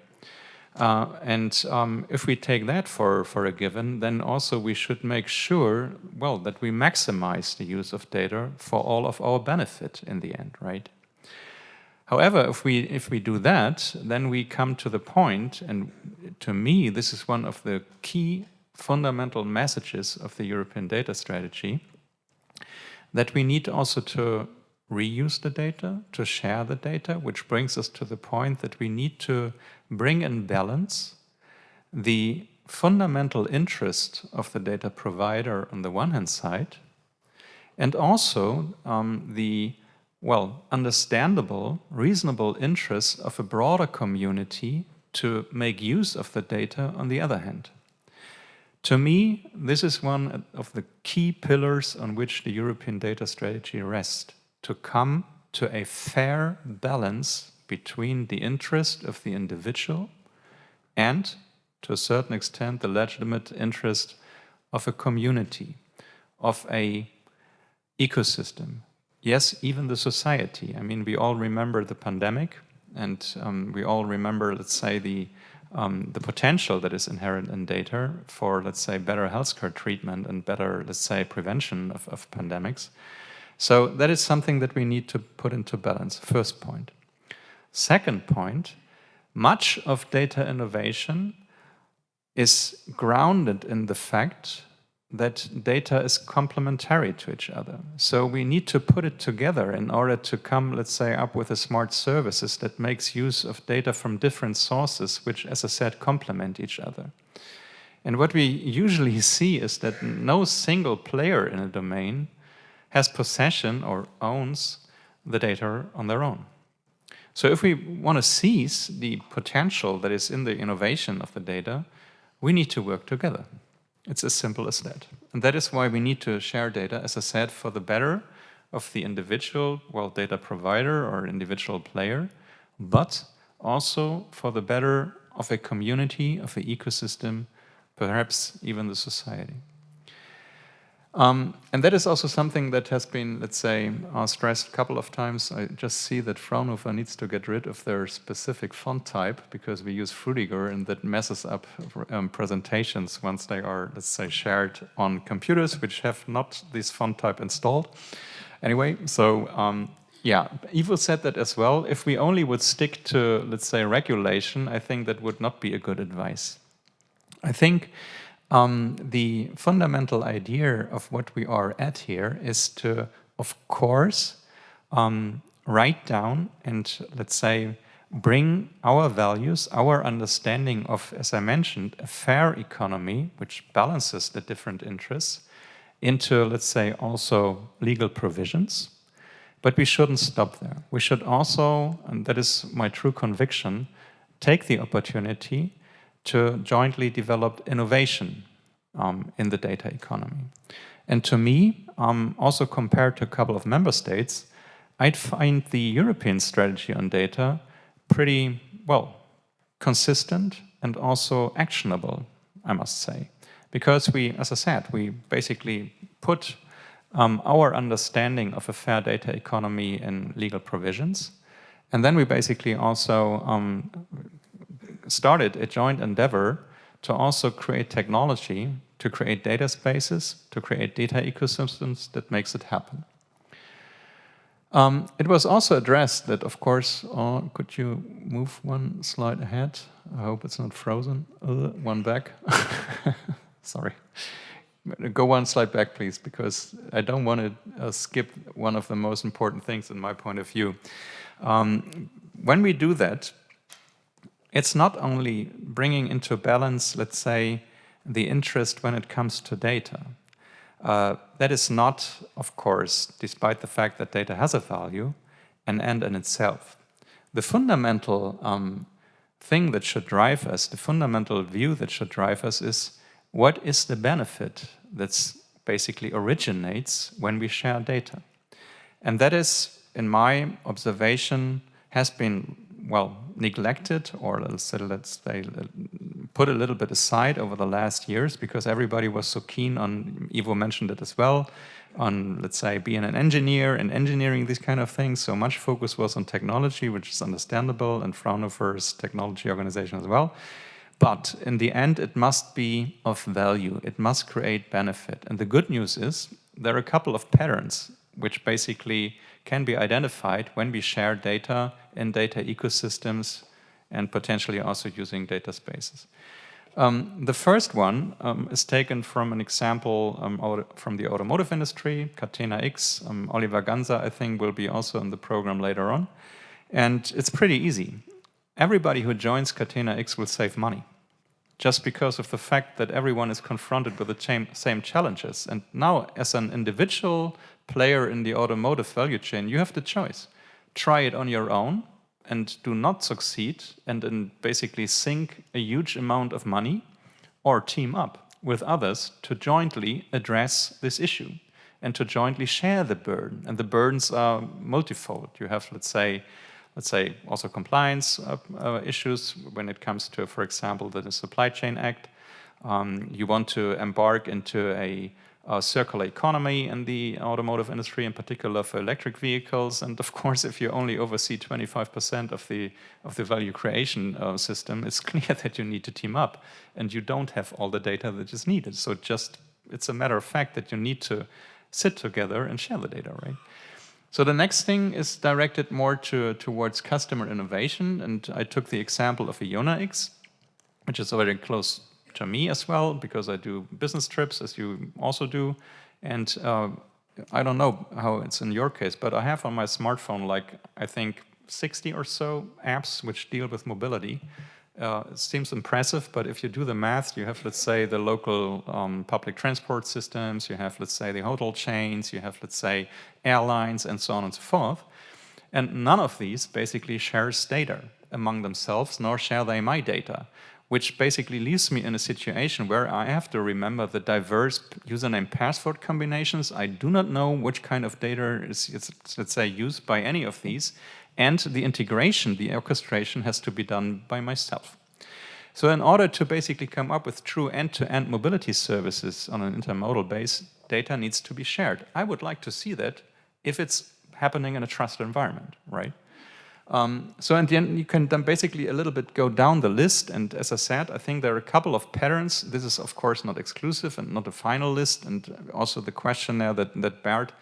If we take that for a given, then also we should make sure, well, that we maximize the use of data for all of our benefit in the end, right? However, if we do that, then we come to the point, and to me, this is one of the key fundamental messages of the European data strategy, that we need also to reuse the data, to share the data, which brings us to the point that we need to bring in balance the fundamental interest of the data provider on the one hand side, and also the, well, understandable, reasonable interest of a broader community to make use of the data on the other hand. To me, this is one of the key pillars on which the European data strategy rests, to come to a fair balance between the interest of the individual and, to a certain extent, the legitimate interest of a community, of a ecosystem. Yes, even the society. I mean, we all remember the pandemic, and we all remember, let's say, the potential that is inherent in data for, let's say, better healthcare treatment and better, let's say, prevention of pandemics. So that is something that we need to put into balance, first point. Second point, much of data innovation is grounded in the fact that data is complementary to each other. So we need to put it together in order to come, let's say, up with a smart services that makes use of data from different sources, which, as I said, complement each other. And what we usually see is that no single player in a domain has possession or owns the data on their own. So if we want to seize the potential that is in the innovation of the data, we need to work together. It's as simple as that. And that is why we need to share data, as I said, for the better of the individual, well, data provider or individual player, but also for the better of a community, of an ecosystem, perhaps even the society. And that is also something that has been, let's say, stressed a couple of times. I just see that Fraunhofer needs to get rid of their specific font type because we use Fruitiger, and that messes up presentations once they are, let's say, shared on computers which have not this font type installed. Anyway, so yeah, Yvo said that as well. If we only would stick to, let's say, regulation, I think that would not be a good advice. I think the fundamental idea of what we are at here is to, of course, write down and, let's say, bring our values, our understanding of, as I mentioned, a fair economy, which balances the different interests, into, let's say, also legal provisions. But we shouldn't stop there. We should also, and that is my true conviction, take the opportunity to jointly develop innovation in the data economy. And to me, also compared to a couple of member states, I'd find the European strategy on data pretty, well, consistent and also actionable, I must say. Because we, as I said, we basically put our understanding of a fair data economy in legal provisions. And then we basically also started a joint endeavor to also create technology, to create data spaces, to create data ecosystems that makes it happen. It was also addressed that, of course, could you move one slide ahead? I hope it's not frozen. One back. Sorry. Go one slide back, please, because I don't want to skip one of the most important things in my point of view. When we do that, it's not only bringing into balance, let's say, the interest when it comes to data. That is not, of course, despite the fact that data has a value, an end in itself. The fundamental thing that should drive us, the fundamental view that should drive us is, what is the benefit that basically originates when we share data? And that is, in my observation, has been, well, neglected, or let's say, put a little bit aside over the last years, because everybody was so keen on, Yvo mentioned it as well, on, let's say, being an engineer and engineering these kind of things. So much focus was on technology, which is understandable, and Fraunhofer's technology organization as well. But in the end, it must be of value. It must create benefit. And the good news is there are a couple of patterns which basically can be identified when we share data in data ecosystems and potentially also using data spaces. The first one is taken from an example from the automotive industry, Catena-X. Oliver Ganser, I think, will be also in the program later on. And it's pretty easy. Everybody who joins Catena-X will save money, just because of the fact that everyone is confronted with the same challenges. And now, as an individual player in the automotive value chain, you have the choice. Try it on your own and do not succeed and then basically sink a huge amount of money, or team up with others to jointly address this issue and to jointly share the burden. And the burdens are multifold. You have, let's say, also compliance issues when it comes to, for example, the Supply Chain Act. You want to embark into a circular economy in the automotive industry, in particular for electric vehicles. And of course, if you only oversee 25% of the value creation system, it's clear that you need to team up, and you don't have all the data that is needed. So it's a matter of fact that you need to sit together and share the data, right? So the next thing is directed more towards customer innovation, and I took the example of Gaia-X, which is very close to me as well, because I do business trips, as you also do, and I don't know how it's in your case, but I have on my smartphone, like, I think 60 or so apps which deal with mobility. It seems impressive, but if you do the math, you have, let's say, the local public transport systems, you have, let's say, the hotel chains, you have, let's say, airlines, and so on and so forth. And none of these basically shares data among themselves, nor share they my data. which basically leaves me in a situation where I have to remember the diverse username-password combinations. I do not know which kind of data is, let's say, used by any of these, and the integration, the orchestration has to be done by myself. So in order to basically come up with true end-to-end mobility services on an intermodal base, data needs to be shared. I would like to see that if it's happening in a trusted environment, right? So in the end, you can then basically a little bit go down the list, and as I said, I think there are a couple of patterns. This is of course not exclusive and not a final list, and also the questionnaire that Bert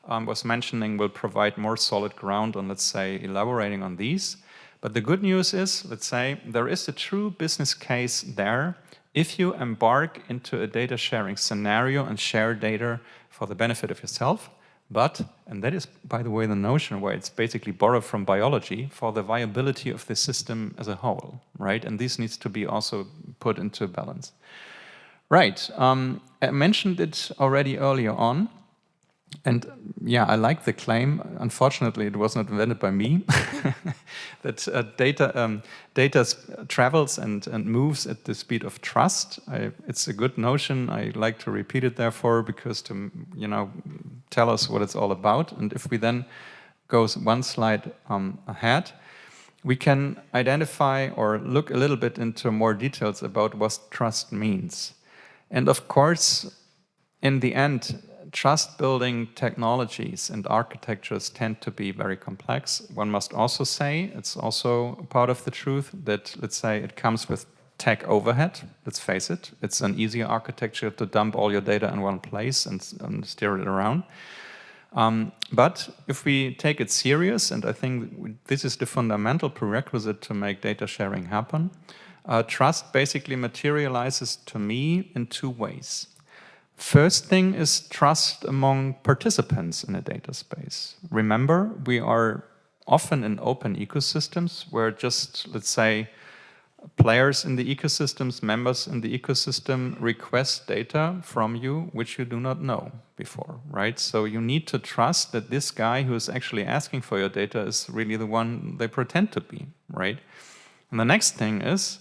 was mentioning will provide more solid ground on, let's say, elaborating on these. But the good news is, let's say, there is a true business case there if you embark into a data sharing scenario and share data for the benefit of yourself. But, and that is, by the way, the notion where it's basically borrowed from biology, for the viability of the system as a whole, right? And this needs to be also put into balance. Right, I mentioned it already earlier on, and yeah, I like the claim. Unfortunately, it was not invented by me, that data travels and moves at the speed of trust. It's a good notion. I like to repeat it, therefore, because to tell us what it's all about. And if we then go one slide ahead, we can identify or look a little bit into more details about what trust means. And of course, in the end, trust-building technologies and architectures tend to be very complex. One must also say, it's also part of the truth that, let's say, it comes with tech overhead. Let's face it, it's an easier architecture to dump all your data in one place and steer it around. But if we take it serious, and I think this is the fundamental prerequisite to make data sharing happen, trust basically materializes to me in two ways. First thing is trust among participants in a data space. Remember, we are often in open ecosystems where just, let's say, players in the ecosystems, members in the ecosystem request data from you which you do not know before, right? So you need to trust that this guy who is actually asking for your data is really the one they pretend to be, right? And the next thing is,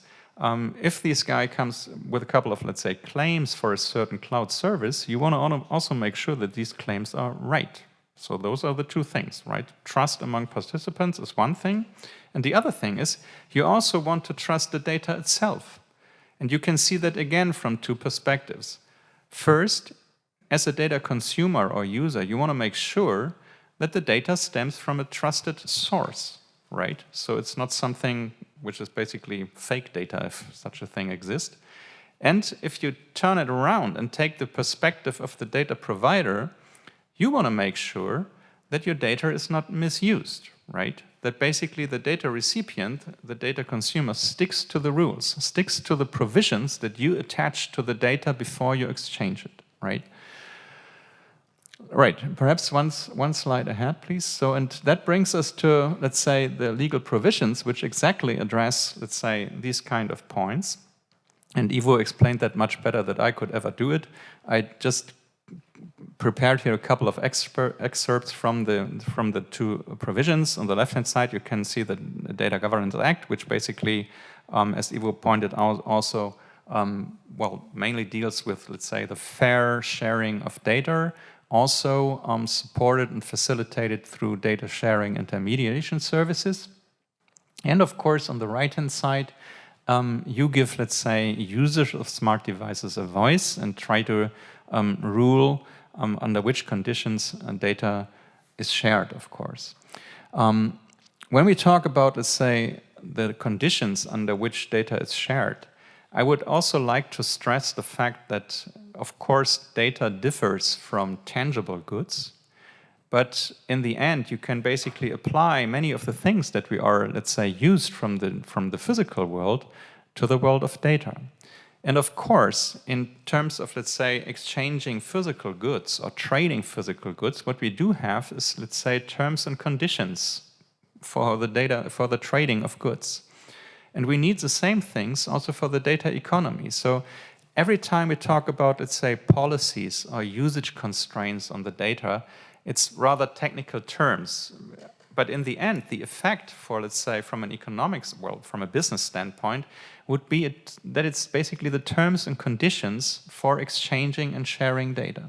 if this guy comes with a couple of, let's say, claims for a certain cloud service, you want to also make sure that these claims are right. So those are the two things, right? Trust among participants is one thing. And the other thing is, you also want to trust the data itself. And you can see that again from two perspectives. First, as a data consumer or user, you want to make sure that the data stems from a trusted source, right? So it's not something which is basically fake data, if such a thing exists. And if you turn it around and take the perspective of the data provider, you want to make sure that your data is not misused, right? That basically the data recipient, the data consumer, sticks to the rules, sticks to the provisions that you attach to the data before you exchange it, right? Right, perhaps one slide ahead, please. So, and that brings us to, let's say, the legal provisions which exactly address, let's say, these kind of points. And Yvo explained that much better than I could ever do it. I just prepared here a couple of excerpts from the two provisions. On the left-hand side, you can see the Data Governance Act, which basically, as Yvo pointed out, also, mainly deals with, let's say, the fair sharing of data, also supported and facilitated through data sharing intermediation services. And of course, on the right-hand side, you give, let's say, users of smart devices a voice and try to rule under which conditions data is shared, of course. When we talk about, let's say, the conditions under which data is shared, I would also like to stress the fact that, of course, data differs from tangible goods, but in the end, you can basically apply many of the things that we are, let's say, used from the physical world to the world of data. And of course, in terms of, let's say, exchanging physical goods or trading physical goods, what we do have is, let's say, terms and conditions for the data, for the trading of goods. And we need the same things also for the data economy. So every time we talk about, let's say, policies or usage constraints on the data, it's rather technical terms. But in the end, the effect for, let's say, from an economics, well, from a business standpoint, would be that it's basically the terms and conditions for exchanging and sharing data.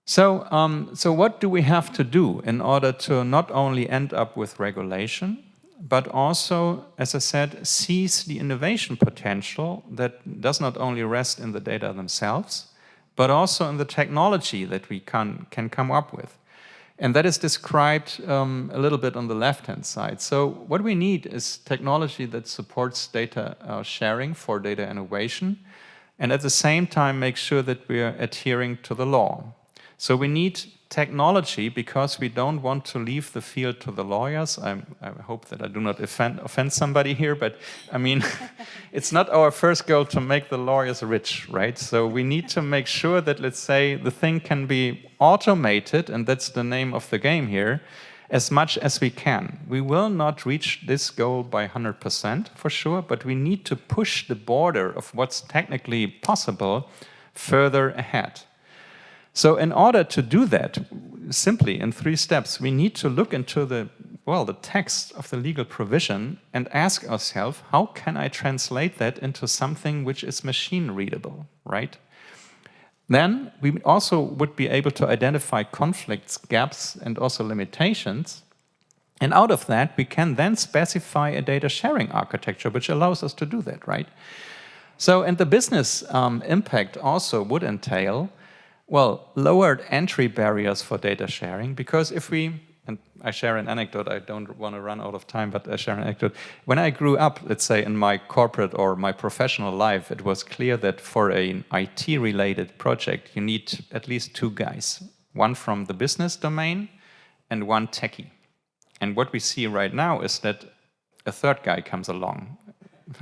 So, so what do we have to do in order to not only end up with regulation, but also, as I said, seize the innovation potential that does not only rest in the data themselves, but also in the technology that we can come up with. And that is described a little bit on the left-hand side. So what we need is technology that supports data sharing for data innovation, and at the same time make sure that we are adhering to the law. So we need technology because we don't want to leave the field to the lawyers. I hope that I do not offend somebody here, but I mean, it's not our first goal to make the lawyers rich, right? So we need to make sure that, let's say, the thing can be automated, and that's the name of the game here, as much as we can. We will not reach this goal by 100% for sure, but we need to push the border of what's technically possible further ahead. So in order to do that, simply in 3 steps, we need to look into the text of the legal provision and ask ourselves, how can I translate that into something which is machine readable, right? Then we also would be able to identify conflicts, gaps, and also limitations. And out of that, we can then specify a data sharing architecture, which allows us to do that, right? So, and the business impact also would entail, well, lowered entry barriers for data sharing, because if we, and I share an anecdote, I don't want to run out of time, but I share an anecdote. When I grew up, let's say in my corporate or my professional life, it was clear that for an IT-related project, you need at least 2 guys, one from the business domain and one techie. And what we see right now is that a 3rd guy comes along,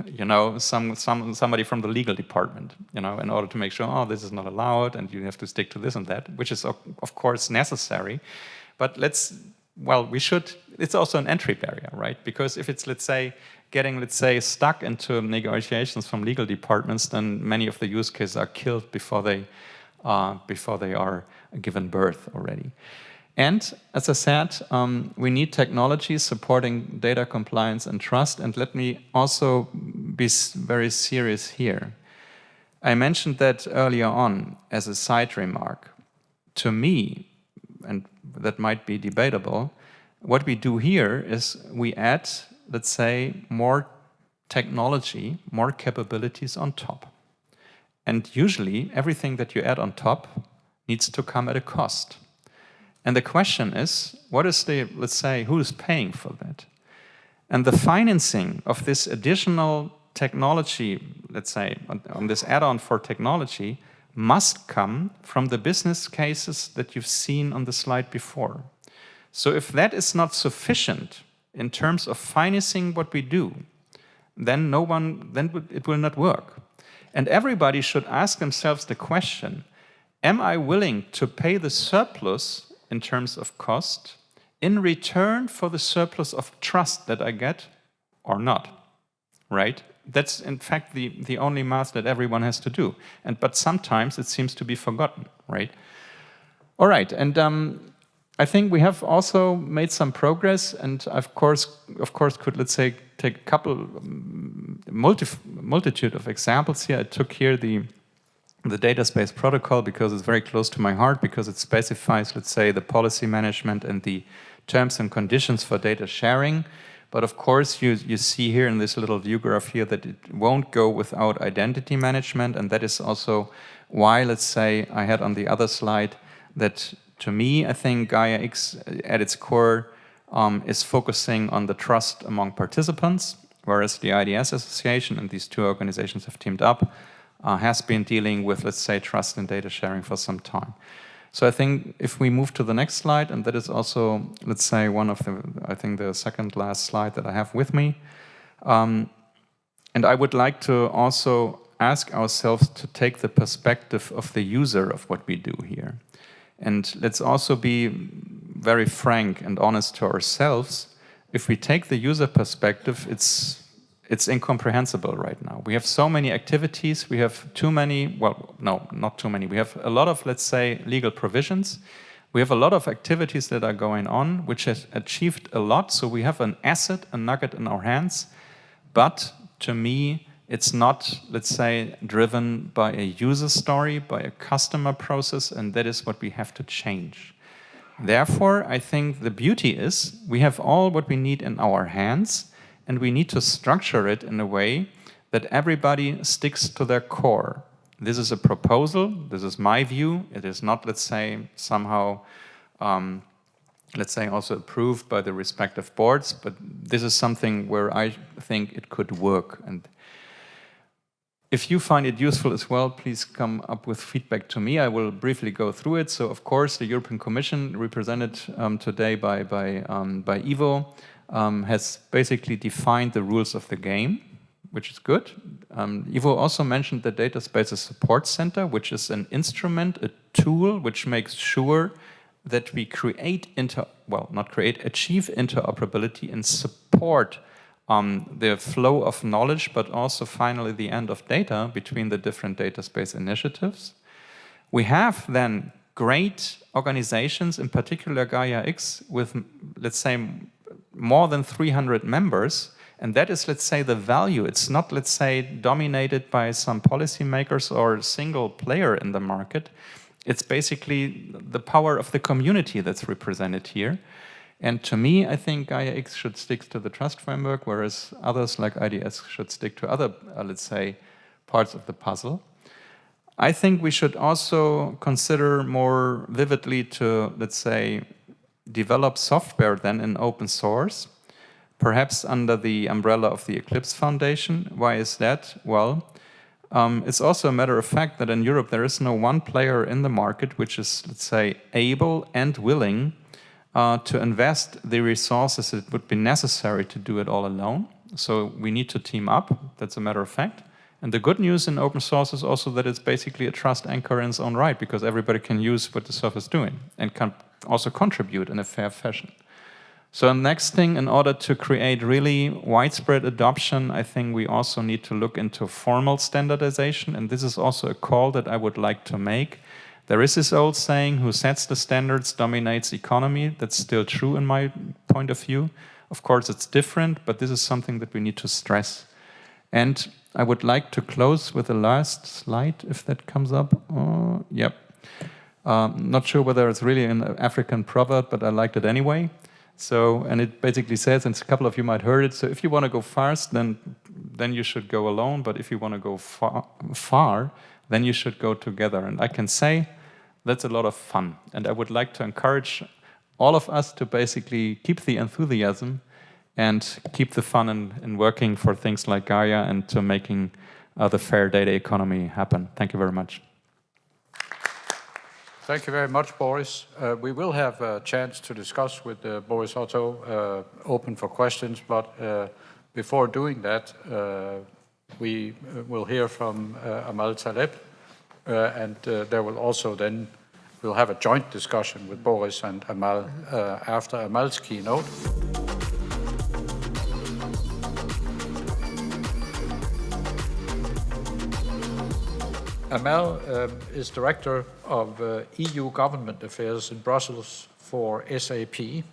you know, somebody from the legal department, you know, in order to make sure, oh, this is not allowed and you have to stick to this and that, which is of course necessary. But it's also an entry barrier, right? Because if it's, let's say, getting, stuck into negotiations from legal departments, then many of the use cases are killed before they are given birth already. And as I said, we need technology supporting data compliance and trust. And let me also be very serious here. I mentioned that earlier on as a side remark. To me, and that might be debatable, what we do here is we add, let's say, more technology, more capabilities on top. And usually, everything that you add on top needs to come at a cost. And the question is, what is the, let's say, who is paying for that? And the financing of this additional technology, let's say, on this add-on for technology, must come from the business cases that you've seen on the slide before. So if that is not sufficient in terms of financing what we do, then it will not work. And everybody should ask themselves the question, am I willing to pay the surplus in terms of cost in return for the surplus of trust that I get or not, right? That's in fact the only math that everyone has to do. But sometimes it seems to be forgotten, right? All right, and I think we have also made some progress, and of course could, let's say, take a couple, multitude of examples here. I took here the data space protocol because it's very close to my heart, because it specifies, let's say, the policy management and the terms and conditions for data sharing. But of course, you see here in this little view graph here that it won't go without identity management, and that is also why, let's say, I had on the other slide that, to me, I think Gaia-X at its core is focusing on the trust among participants, whereas the IDS Association and these 2 organizations have teamed up, has been dealing with, let's say, trust and data sharing for some time. So I think if we move to the next slide, and that is also, let's say, one of the, I think the second last slide that I have with me. And I would like to also ask ourselves to take the perspective of the user of what we do here. And let's also be very frank and honest to ourselves. If we take the user perspective, it's incomprehensible right now. We have so many activities, we have too many, well, no, not too many. We have a lot of, let's say, legal provisions. We have a lot of activities that are going on, which has achieved a lot. So we have an asset, a nugget in our hands. But to me, it's not, let's say, driven by a user story, by a customer process, and that is what we have to change. Therefore, I think the beauty is we have all what we need in our hands, and we need to structure it in a way that everybody sticks to their core. This is a proposal, this is my view. It is not, let's say, somehow, let's say, also approved by the respective boards, but this is something where I think it could work. And if you find it useful as well, please come up with feedback to me. I will briefly go through it. So, of course, the European Commission, represented today by Yvo, has basically defined the rules of the game, which is good. Yvo also mentioned the Data Spaces Support Center, which is an instrument, a tool, which makes sure that we achieve interoperability and support the flow of knowledge, but also finally the end of data between the different data space initiatives. We have then great organizations, in particular Gaia-X, with, let's say, more than 300 members. And that is, let's say, the value. It's not, let's say, dominated by some policymakers or a single player in the market. It's basically the power of the community that's represented here. And to me, I think Gaia-X should stick to the trust framework, whereas others like IDS should stick to other, let's say, parts of the puzzle. I think we should also consider more vividly to, let's say, develop software then in open source, perhaps under the umbrella of the Eclipse Foundation. Why is that? Well, it's also a matter of fact that in Europe there is no one player in the market which is, let's say, able and willing to invest the resources that would be necessary to do it all alone. So we need to team up, that's a matter of fact. And the good news in open source is also that it's basically a trust anchor in its own right, because everybody can use what the software is doing and can also contribute in a fair fashion. So the next thing, in order to create really widespread adoption, I think we also need to look into formal standardization, and this is also a call that I would like to make. There is this old saying, who sets the standards dominates economy. That's still true in my point of view. Of course, it's different, but this is something that we need to stress. And I would like to close with the last slide, if that comes up. Yep. Not sure whether it's really an African proverb, but I liked it anyway. So, and it basically says, and a couple of you might heard it, so if you want to go fast, then you should go alone, but if you want to go far, then you should go together. And I can say that's a lot of fun. And I would like to encourage all of us to basically keep the enthusiasm and keep the fun in working for things like Gaia and to making the fair data economy happen. Thank you very much. Thank you very much, Boris. We will have a chance to discuss with Boris Otto, open for questions, but before doing that, we will hear from Amal Taleb, and there will also then, we'll have a joint discussion with Boris and Amal after Amal's keynote. Amal is Director of EU Government Affairs in Brussels for SAP.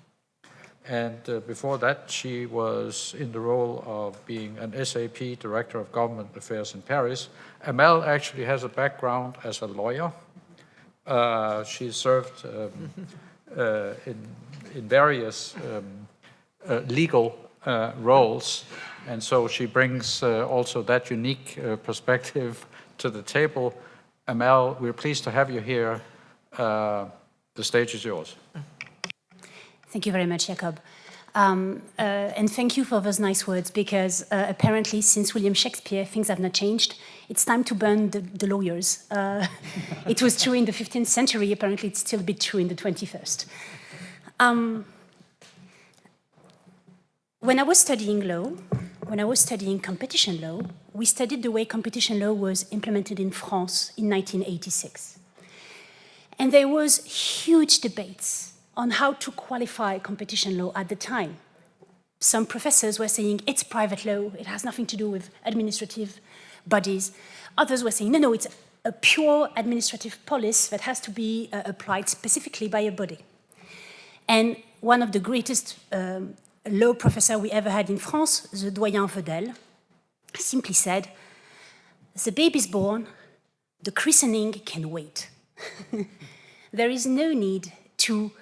And before that, she was in the role of being an SAP Director of Government Affairs in Paris. Amal actually has a background as a lawyer. She served in various legal roles. And so she brings also that unique perspective to the table. Amal, we're pleased to have you here. The stage is yours. Thank you very much, Jakob. And thank you for those nice words, because apparently since William Shakespeare, things have not changed. It's time to burn the lawyers. It was true in the 15th century, apparently it's still a bit true in the 21st. When I was studying law, when I was studying competition law, we studied the way competition law was implemented in France in 1986. And there was huge debates on how to qualify competition law at the time. Some professors were saying it's private law, it has nothing to do with administrative bodies. Others were saying, no, it's a pure administrative policy that has to be applied specifically by a body. And one of the greatest law professors we ever had in France, the doyen Vedel, simply said, the baby's born, the christening can wait. There is no need to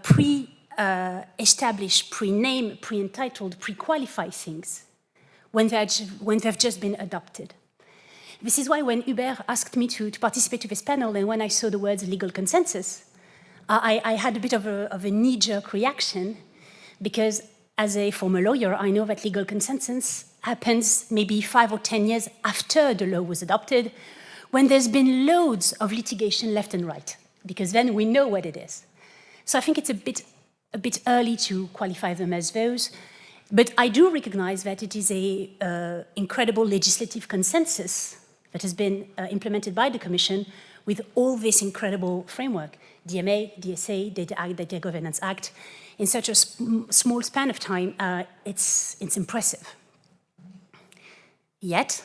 pre-establish, pre-name, pre-entitled, pre-qualify things when they've just been adopted. This is why when Hubert asked me to participate to this panel, and when I saw the words legal consensus, I had a bit of a knee-jerk reaction, because as a former lawyer, I know that legal consensus happens maybe 5 or 10 years after the law was adopted, when there's been loads of litigation left and right, because then we know what it is. So I think it's a bit early to qualify them as those, but I do recognize that it is an incredible legislative consensus that has been implemented by the Commission with all this incredible framework, DMA, DSA, Data Act, Data Governance Act. In such a small span of time, it's impressive. Yet,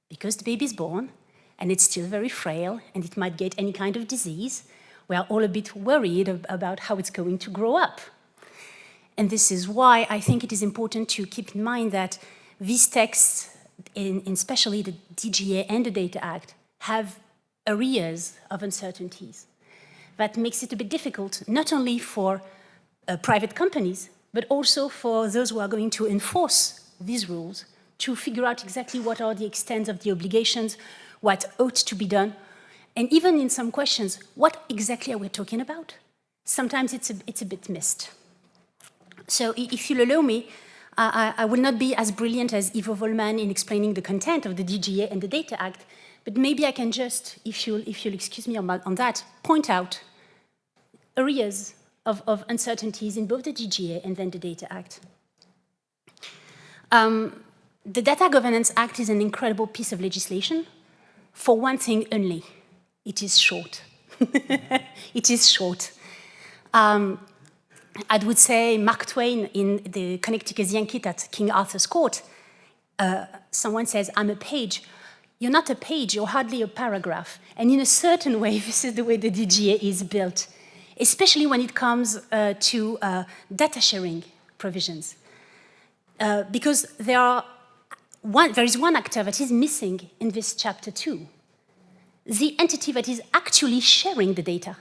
because the baby is born, and it's still very frail, and it might get any kind of disease, we are all a bit worried about how it's going to grow up. And this is why I think it is important to keep in mind that these texts, especially the DGA and the Data Act, have areas of uncertainties. That makes it a bit difficult, not only for private companies, but also for those who are going to enforce these rules, to figure out exactly what are the extent of the obligations, what ought to be done, and even in some questions, what exactly are we talking about? Sometimes it's a bit missed. So if you'll allow me, I will not be as brilliant as Yvo Volman in explaining the content of the DGA and the Data Act, but maybe I can just, if you'll excuse me on that, point out areas of uncertainties in both the DGA and then the Data Act. The Data Governance Act is an incredible piece of legislation for one thing only. It is short. It is short. I would say Mark Twain in the Connecticut's Kit at King Arthur's court, someone says, I'm a page. You're not a page, you're hardly a paragraph. And in a certain way, this is the way the DGA is built, especially when it comes to data sharing provisions. Because there is one actor that is missing in this chapter 2. The entity that is actually sharing the data.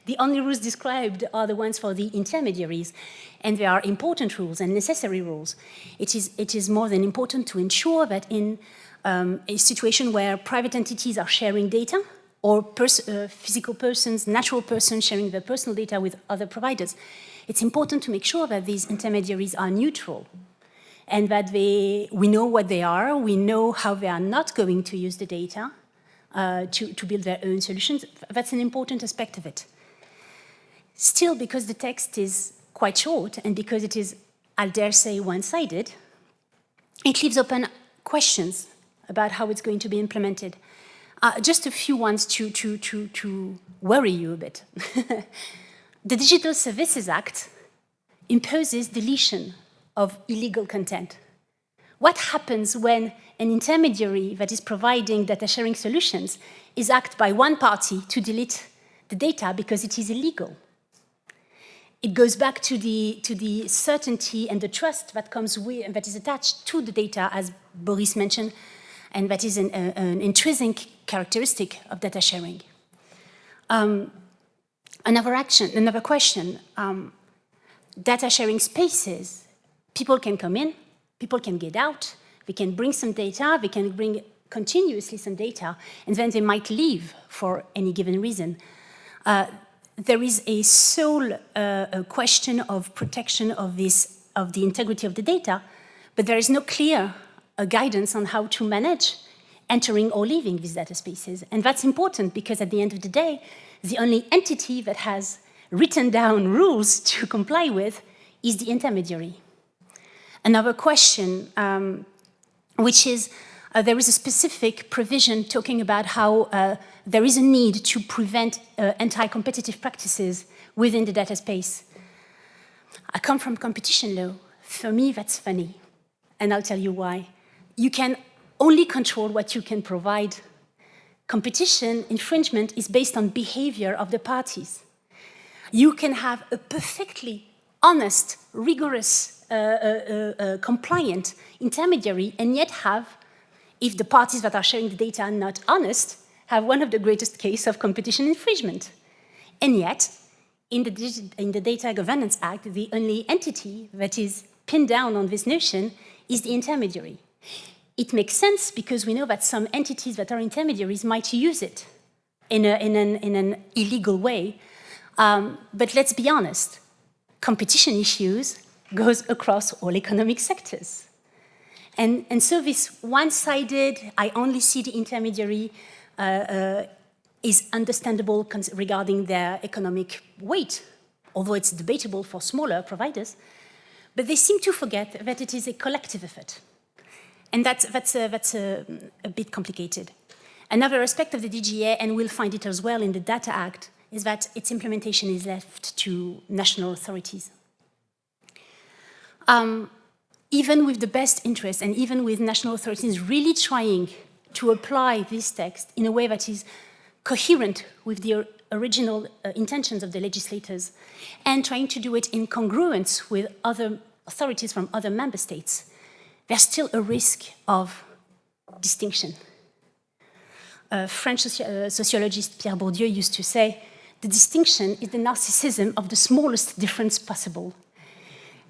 The only rules described are the ones for the intermediaries, and there are important rules and necessary rules. It is more than important to ensure that in a situation where private entities are sharing data, or physical persons, natural persons sharing their personal data with other providers, it's important to make sure that these intermediaries are neutral, and that we know what they are, we know how they are not going to use the data, to build their own solutions. That's an important aspect of it. Still, because the text is quite short and because it is, I'll dare say, one-sided, it leaves open questions about how it's going to be implemented. Just a few ones to worry you a bit. The Digital Services Act imposes deletion of illegal content. What happens when an intermediary that is providing data sharing solutions is asked by one party to delete the data because it is illegal? It goes back to the certainty and the trust that comes with and that is attached to the data, as Boris mentioned, and that is an intrinsic characteristic of data sharing. Another question, data sharing spaces. People can come in, people can get out, they can bring some data, they can bring continuously some data, and then they might leave for any given reason. There is a sole question of protection of the integrity of the data, but there is no clear guidance on how to manage entering or leaving these data spaces. And that's important because at the end of the day, the only entity that has written down rules to comply with is the intermediary. Another question, which is, there is a specific provision talking about how there is a need to prevent anti-competitive practices within the data space. I come from competition law. For me, that's funny, and I'll tell you why. You can only control what you can provide. competition infringement is based on behavior of the parties. You can have a perfectly honest, rigorous, compliant intermediary and yet have, if the parties that are sharing the data are not honest, have one of the greatest cases of competition infringement. And yet, in the Data Governance Act, the only entity that is pinned down on this notion is the intermediary. It makes sense because we know that some entities that are intermediaries might use it in an illegal way. But let's be honest, competition issues goes across all economic sectors. And so this one-sided, I only see the intermediary, is understandable regarding their economic weight, although it's debatable for smaller providers. But they seem to forget that it is a collective effort. And that's a bit complicated. Another aspect of the DGA, and we'll find it as well in the Data Act, is that its implementation is left to national authorities. Even with the best interest and even with national authorities really trying to apply this text in a way that is coherent with the original intentions of the legislators and trying to do it in congruence with other authorities from other member states, there's still a risk of distinction. French sociologist Pierre Bourdieu used to say, the distinction is the narcissism of the smallest difference possible.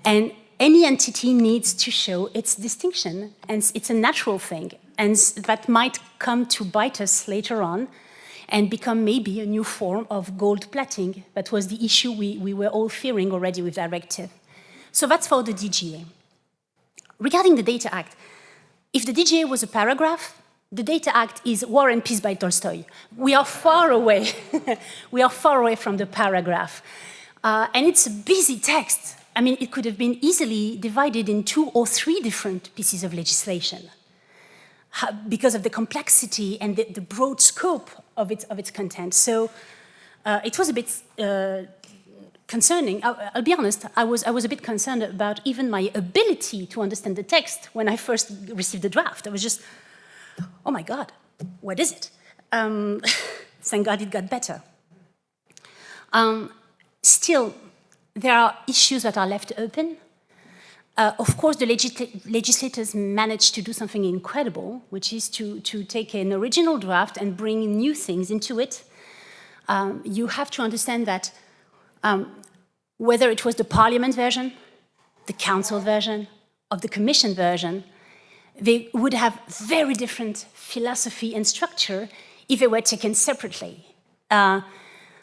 And any entity needs to show its distinction, and it's a natural thing, and that might come to bite us later on and become maybe a new form of gold plating. That was the issue we were all fearing already with directive. So that's for the DGA. Regarding the Data Act, if the DGA was a paragraph, the Data Act is War and Peace by Tolstoy. We are far away. We are far away from the paragraph. And it's a busy text. I mean, it could have been easily divided in 2 or 3 different pieces of legislation because of the complexity and the broad scope of its content. So it was a bit concerning. I'll be honest, I was a bit concerned about even my ability to understand the text when I first received the draft. I was just, oh my God, what is it? Thank God it got better. Still, there are issues that are left open. Of course, the legislators managed to do something incredible, which is to take an original draft and bring new things into it. You have to understand that whether it was the Parliament version, the Council version, or the Commission version, they would have very different philosophy and structure if they were taken separately.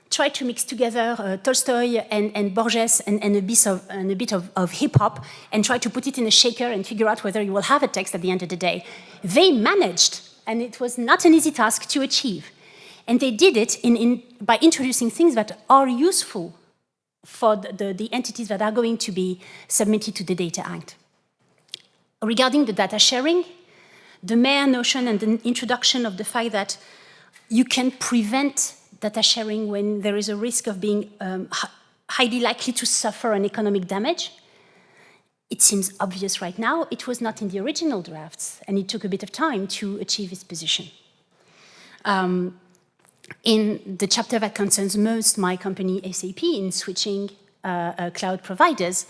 Try to mix together Tolstoy and Borges and a bit of hip-hop and try to put it in a shaker and figure out whether you will have a text at the end of the day. They managed, and it was not an easy task to achieve. And they did it by introducing things that are useful for the entities that are going to be submitted to the Data Act. Regarding the data sharing, the mere notion and the introduction of the fact that you can prevent data sharing when there is a risk of being highly likely to suffer an economic damage, it seems obvious right now. It was not in the original drafts, and it took a bit of time to achieve its position. In the chapter that concerns most my company, SAP, in switching cloud providers,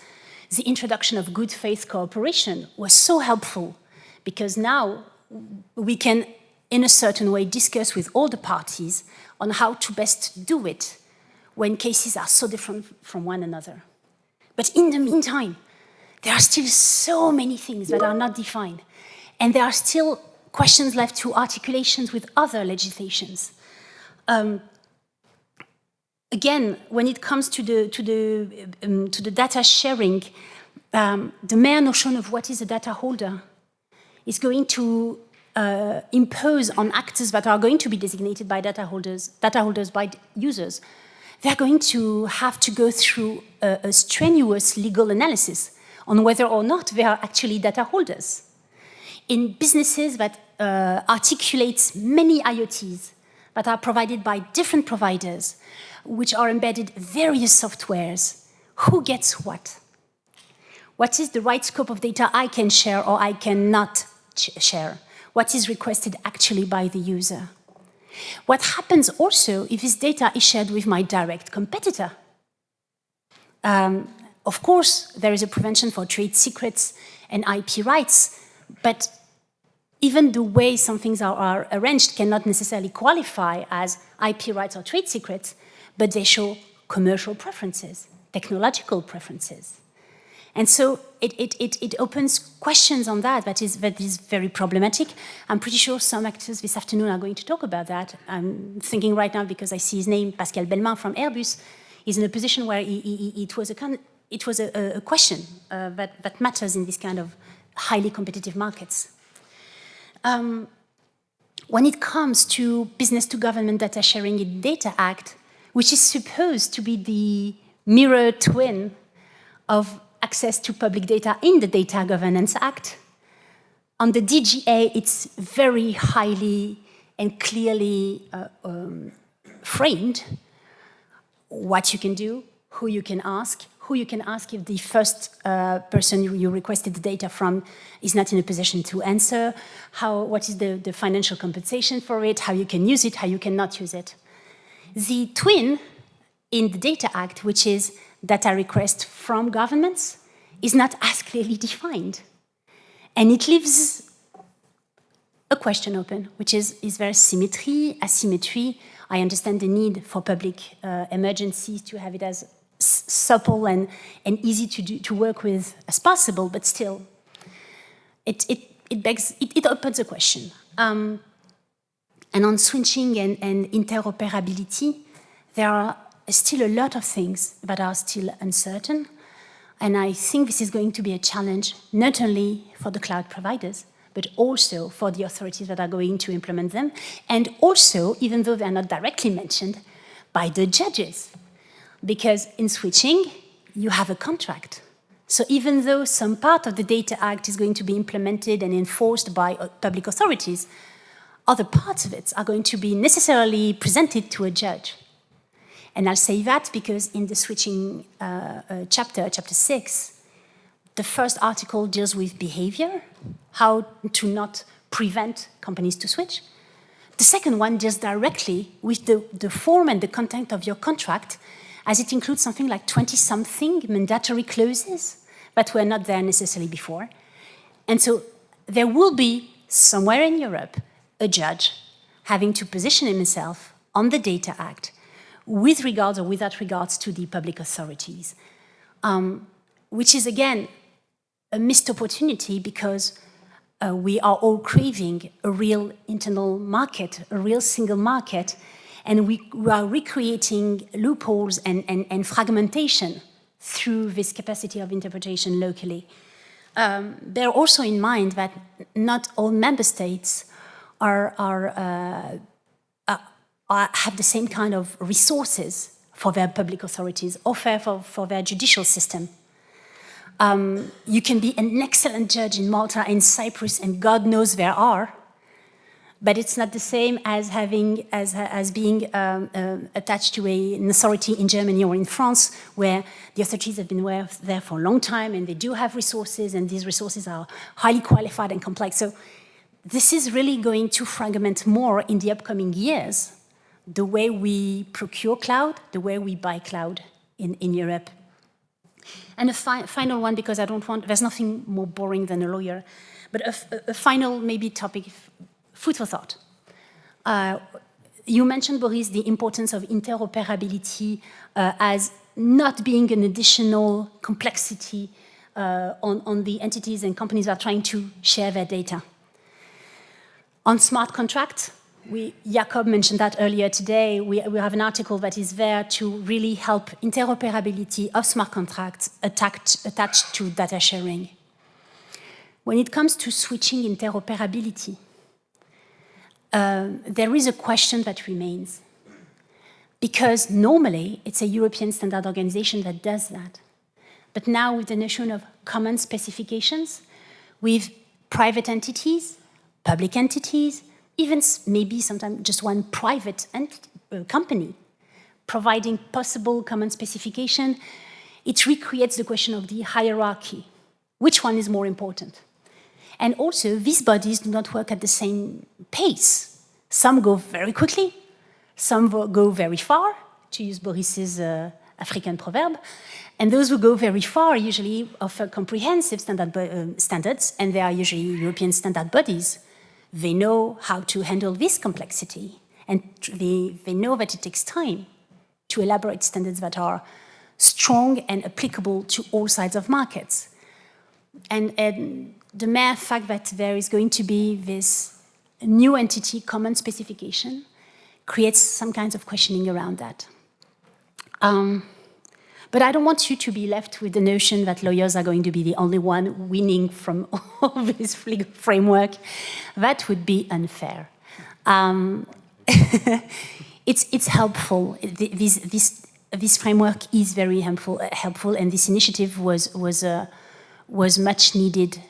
the introduction of good faith cooperation was so helpful because now we can, in a certain way, discuss with all the parties on how to best do it when cases are so different from one another. But in the meantime, there are still so many things that are not defined, and there are still questions left to articulations with other legislations. Again, when it comes to the data sharing, the mere notion of what is a data holder is going to impose on actors that are going to be designated by data holders by users. They're going to have to go through a strenuous legal analysis on whether or not they are actually data holders. In businesses that articulate many IoTs that are provided by different providers, which are embedded various softwares, who gets what? What is the right scope of data I can share or I cannot share? What is requested actually by the user? What happens also if this data is shared with my direct competitor? Of course, there is a prevention for trade secrets and IP rights, but even the way some things are arranged cannot necessarily qualify as IP rights or trade secrets, but they show commercial preferences, technological preferences. And so it opens questions on that is very problematic. I'm pretty sure some actors this afternoon are going to talk about that. I'm thinking right now, because I see his name, Pascal Bellemin from Airbus, is in a position where it was a question that matters in this kind of highly competitive markets. When it comes to business-to-government data sharing in Data Act, which is supposed to be the mirror twin of access to public data in the Data Governance Act, on the DGA, it's very highly and clearly framed what you can do, who you can ask if the first person you requested the data from is not in a position to answer, what is the financial compensation for it, how you can use it, how you cannot use it. The twin in the Data Act, which is data request from governments, is not as clearly defined. And it leaves a question open, which is there symmetry, asymmetry? I understand the need for public emergencies to have it as supple and easy to work with as possible, but still, it opens a question. And on switching and interoperability, there are still a lot of things that are still uncertain, and I think this is going to be a challenge not only for the cloud providers, but also for the authorities that are going to implement them, and also, even though they're not directly mentioned, by the judges. Because in switching, you have a contract. So even though some part of the Data Act is going to be implemented and enforced by public authorities, other parts of it are going to be necessarily presented to a judge. And I'll say that because in the switching chapter 6, the first article deals with behavior, how to not prevent companies to switch. The second one deals directly with the form and the content of your contract, as it includes something like 20-something mandatory clauses that were not there necessarily before. And so there will be, somewhere in Europe, a judge having to position himself on the Data Act with regards or without regards to the public authorities, which is, again, a missed opportunity because we are all craving a real internal market, a real single market, and we are recreating loopholes and fragmentation through this capacity of interpretation locally. Bear also in mind that not all member states have the same kind of resources for their public authorities or for their judicial system. You can be an excellent judge in Malta and Cyprus, and God knows there are, but it's not the same as being attached to an authority in Germany or in France, where the authorities have been there for a long time and they do have resources, and these resources are highly qualified and complex. So this is really going to fragment more in the upcoming years, the way we procure cloud, the way we buy cloud in Europe. And a final one, because there's nothing more boring than a lawyer, but a final maybe topic, food for thought. You mentioned, Boris, the importance of interoperability as not being an additional complexity on the entities and companies that are trying to share their data. On smart contracts, Jakob mentioned that earlier today, we have an article that is there to really help interoperability of smart contracts attached to data sharing. When it comes to switching interoperability, there is a question that remains. Because normally, it's a European standard organization that does that. But now with the notion of common specifications, with private entities, public entities, even maybe sometimes just one private company providing possible common specification, it recreates the question of the hierarchy. Which one is more important? And also, these bodies do not work at the same pace. Some go very quickly, some go very far, to use Boris's African proverb. And those who go very far usually offer comprehensive standards, and they are usually European standard bodies. They know how to handle this complexity, and they know that it takes time to elaborate standards that are strong and applicable to all sides of markets. And the mere fact that there is going to be this new entity, common specification, creates some kinds of questioning around that. But I don't want you to be left with the notion that lawyers are going to be the only one winning from all this legal framework. That would be unfair. It's helpful. This framework is very helpful, and this initiative was much needed.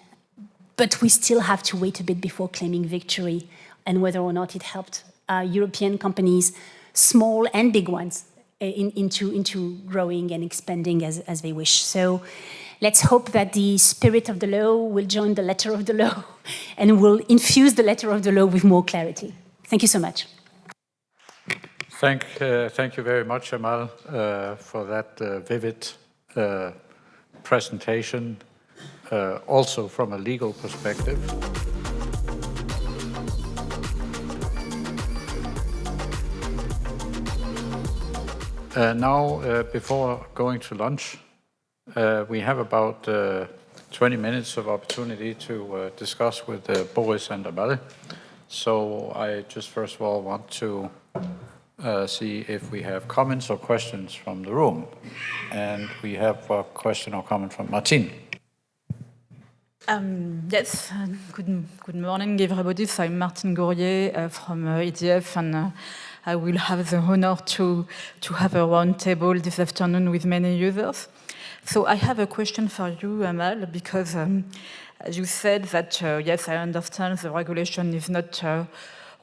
But we still have to wait a bit before claiming victory, and whether or not it helped European companies, small and big ones, into growing and expanding as they wish. So let's hope that the spirit of the law will join the letter of the law and will infuse the letter of the law with more clarity. Thank you so much. Thank you very much, Amal, for that vivid presentation, also from a legal perspective. Now, before going to lunch, we have about 20 minutes of opportunity to discuss with Boris and Amal. So I just first of all want to see if we have comments or questions from the room. And we have a question or comment from Martine. Yes, good morning, everybody. So I'm Martine Gourier from EDF, and I will have the honor to have a round table this afternoon with many users. So I have a question for you, Amal, because you said that, yes, I understand the regulation is not,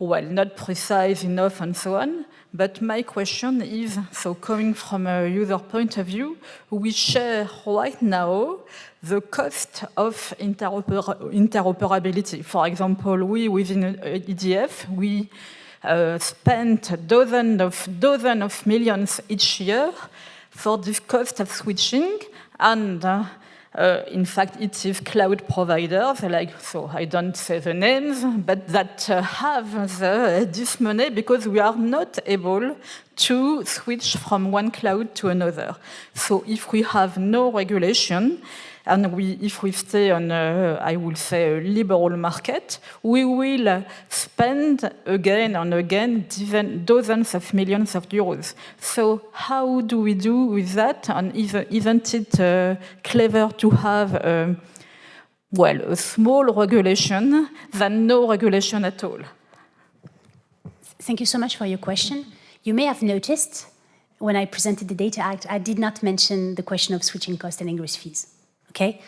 not precise enough and so on. But my question is, so coming from a user point of view, we share right now the cost of interoperability. For example, we within EDF, we spent dozens of millions each year for this cost of switching, and in fact, it is cloud providers, so I don't say the names, but that have this money because we are not able to switch from one cloud to another. So if we have no regulation, and if we stay on, I would say, a liberal market, we will spend again and again dozens of millions of euros. So how do we do with that? And isn't it clever to have, a small regulation than no regulation at all? Thank you so much for your question. You may have noticed when I presented the Data Act, I did not mention the question of switching cost and ingress fees. Okay,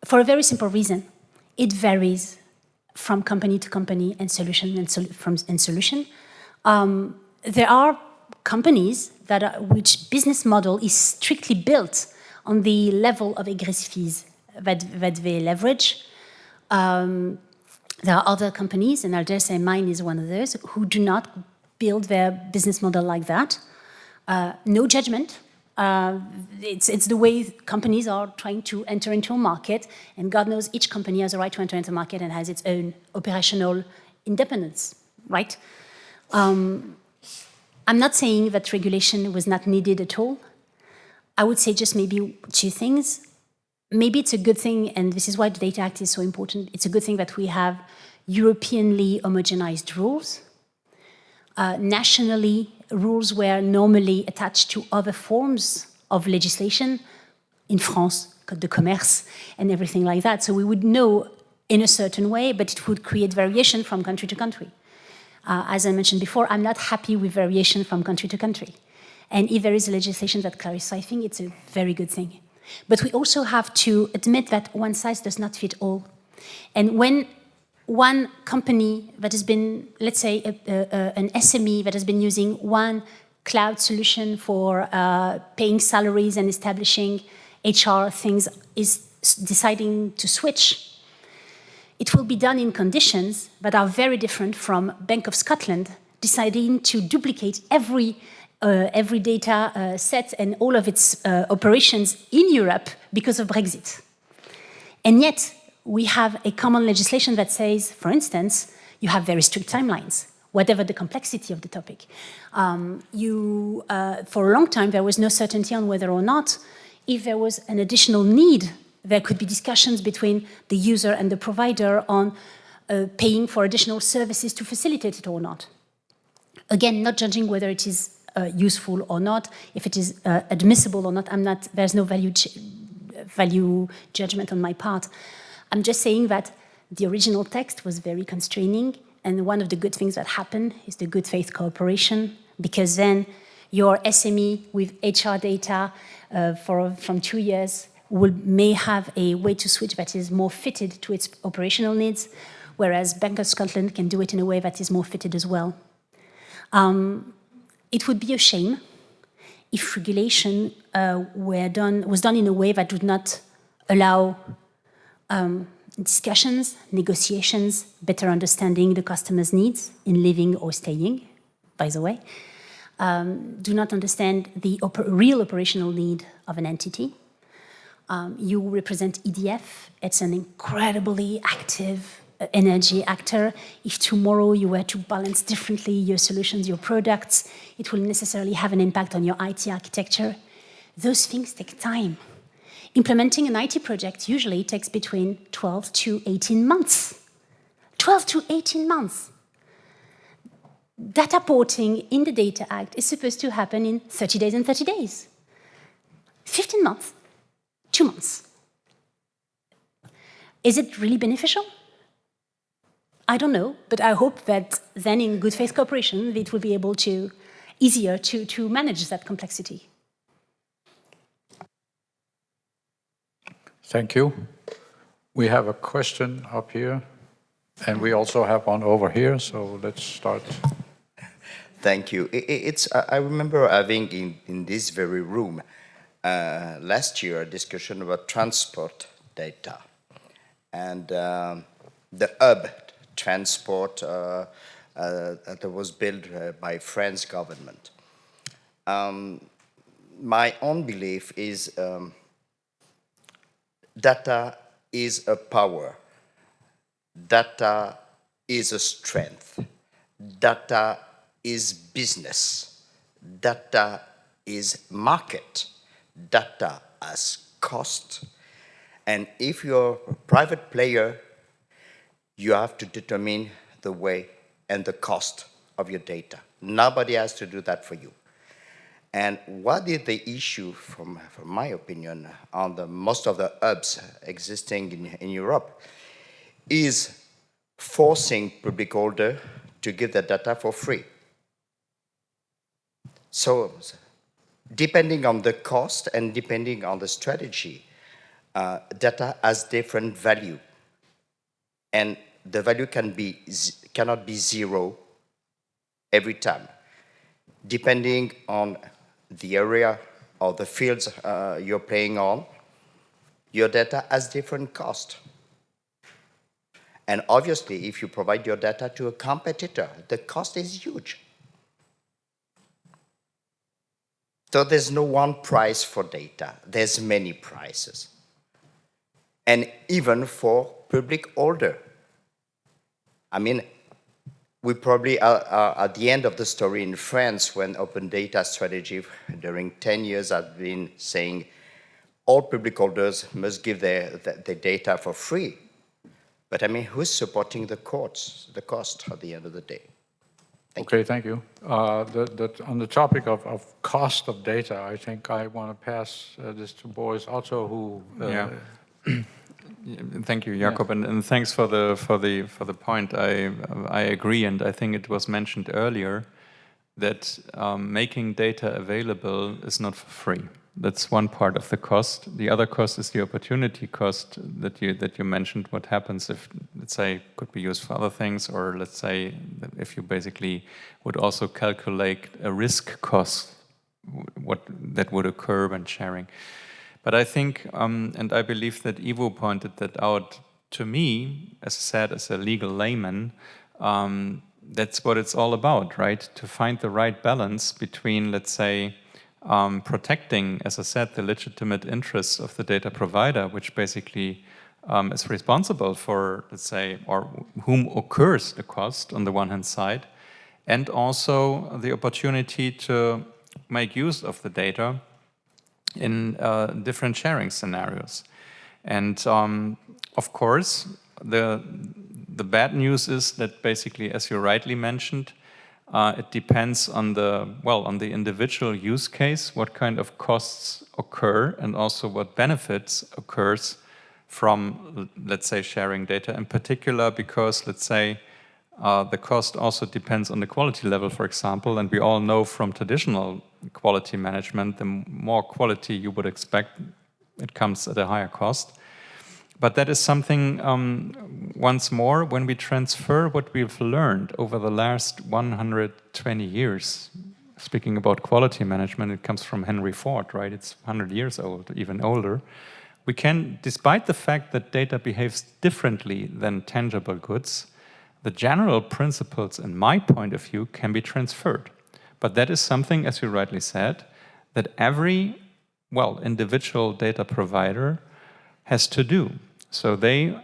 for a very simple reason, it varies from company to company and solution and solution. There are companies which business model is strictly built on the level of egress fees that they leverage. There are other companies, and I'll dare say mine is one of those, who do not build their business model like that. No judgment. It's the way companies are trying to enter into a market, and God knows each company has a right to enter into a market and has its own operational independence, right? I'm not saying that regulation was not needed at all. I would say just maybe two things. Maybe it's a good thing, and this is why the Data Act is so important, it's a good thing that we have Europeanly homogenized rules. Nationally, rules were normally attached to other forms of legislation, in France, Code de Commerce, and everything like that. So we would know in a certain way, but it would create variation from country to country. As I mentioned before, I'm not happy with variation from country to country. And if there is a legislation that clarifies, I think it's a very good thing. But we also have to admit that one size does not fit all. And when one company that has been, let's say, an SME that has been using one cloud solution for paying salaries and establishing HR things is deciding to switch, it will be done in conditions that are very different from Bank of Scotland deciding to duplicate every data set and all of its operations in Europe because of Brexit. And yet, we have a common legislation that says, for instance, you have very strict timelines, whatever the complexity of the topic. For a long time, there was no certainty on whether or not, if there was an additional need, there could be discussions between the user and the provider on paying for additional services to facilitate it or not. Again, not judging whether it is useful or not, if it is admissible or not. There's no value judgment on my part. I'm just saying that the original text was very constraining, and one of the good things that happened is the good faith cooperation, because then your SME with HR data from 2 years may have a way to switch that is more fitted to its operational needs, whereas Bank of Scotland can do it in a way that is more fitted as well. It would be a shame if regulation was done in a way that would not allow discussions, negotiations, better understanding the customer's needs in living or staying, by the way, do not understand the real operational need of an entity. You represent EDF. It's an incredibly active energy actor. If tomorrow you were to balance differently your solutions, your products, it will necessarily have an impact on your IT architecture. Those things take time. Implementing an IT project usually takes between 12 to 18 months. 12 to 18 months. Data porting in the Data Act is supposed to happen in 30 days and 30 days. 15 months, 2 months. Is it really beneficial? I don't know, but I hope that then in good faith cooperation, it will be easier to manage that complexity. Thank you. We have a question up here, and we also have one over here, so let's start. Thank you. I remember having in this very room last year a discussion about transport data and the hub transport that was built by French government. My own belief is data is a power. Data is a strength. Data is business. Data is market. Data has cost. And if you're a private player, you have to determine the way and the cost of your data. Nobody has to do that for you. And what is the issue, from my opinion, on most of the hubs existing in Europe is forcing public holder to give the data for free. So depending on the cost and depending on the strategy, data has different value. And the value cannot be zero every time. Depending on the area or the fields you're playing on, your data has different cost. And obviously, if you provide your data to a competitor, the cost is huge. So there's no one price for data. There's many prices. And even for public holder. I mean, we probably are at the end of the story in France when Open Data Strategy during 10 years has been saying all public holders must give their data for free. But I mean, who's supporting the cost at the end of the day? Thank you. On the topic of cost of data, I think I want to pass this to Boris, Otto, who. Thank you, Jakob, and thanks for the point. I agree, and I think it was mentioned earlier that making data available is not for free. That's one part of the cost. The other cost is the opportunity cost that you mentioned. What happens if, let's say, could be used for other things, or let's say that if you basically would also calculate a risk cost, what that would occur when sharing. But I think, and I believe that Yvo pointed that out to me, as I said, as a legal layman, that's what it's all about, right? To find the right balance between, let's say, protecting, as I said, the legitimate interests of the data provider, which basically is responsible for, let's say, or whom occurs the cost on the one hand side, and also the opportunity to make use of the data in different sharing scenarios. And of course, the bad news is that basically, as you rightly mentioned, it depends on the individual use case, what kind of costs occur, and also what benefits occurs from, let's say, sharing data. In particular, because, let's say, the cost also depends on the quality level, for example, and we all know from traditional quality management, the more quality you would expect, it comes at a higher cost. But that is something, once more, when we transfer what we've learned over the last 120 years, speaking about quality management, it comes from Henry Ford, right? It's 100 years old, even older. We can, despite the fact that data behaves differently than tangible goods, the general principles, in my point of view, can be transferred. But that is something, as you rightly said, that every, individual data provider has to do. So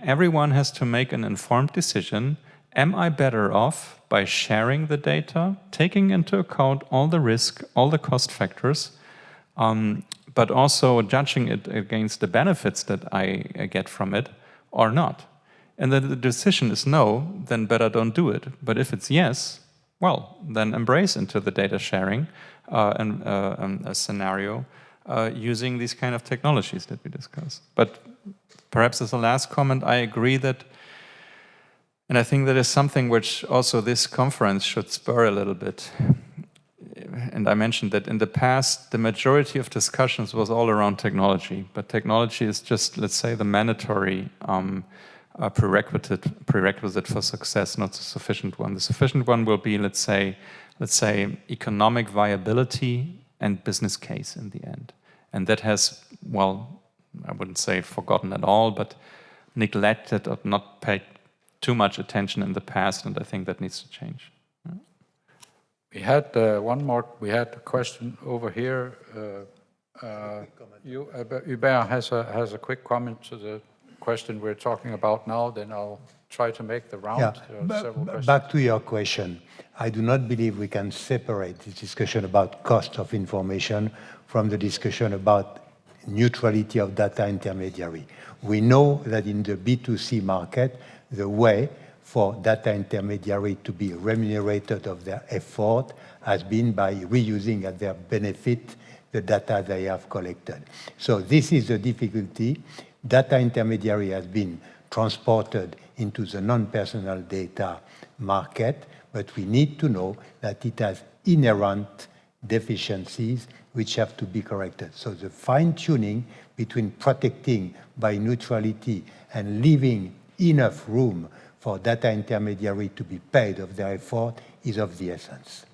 everyone has to make an informed decision. Am I better off by sharing the data, taking into account all the risk, all the cost factors, but also judging it against the benefits that I get from it, or not? And then the decision is no, then better don't do it. But if it's yes, then embrace into the data sharing a scenario using these kind of technologies that we discussed. But perhaps as a last comment, I agree that, and I think that is something which also this conference should spur a little bit. And I mentioned that in the past, the majority of discussions was all around technology, but technology is just, let's say, the mandatory prerequisite for success, not the sufficient one. The sufficient one will be, let's say, economic viability and business case in the end. And that has, I wouldn't say forgotten at all, but neglected or not paid too much attention in the past, and I think that needs to change. We had one more. We had a question over here. Hubert has a quick comment to the question we're talking about now. Then I'll try to make the round. Yeah. Back to your question. I do not believe we can separate this discussion about cost of information from the discussion about neutrality of data intermediary. We know that in the B2C market, the way for data intermediary to be remunerated of their effort has been by reusing at their benefit the data they have collected. So this is the difficulty. Data intermediary has been transported into the non-personal data market, but we need to know that it has inherent deficiencies which have to be corrected. So the fine-tuning between protecting by neutrality and leaving enough room for data intermediary to be paid of their effort is of the essence.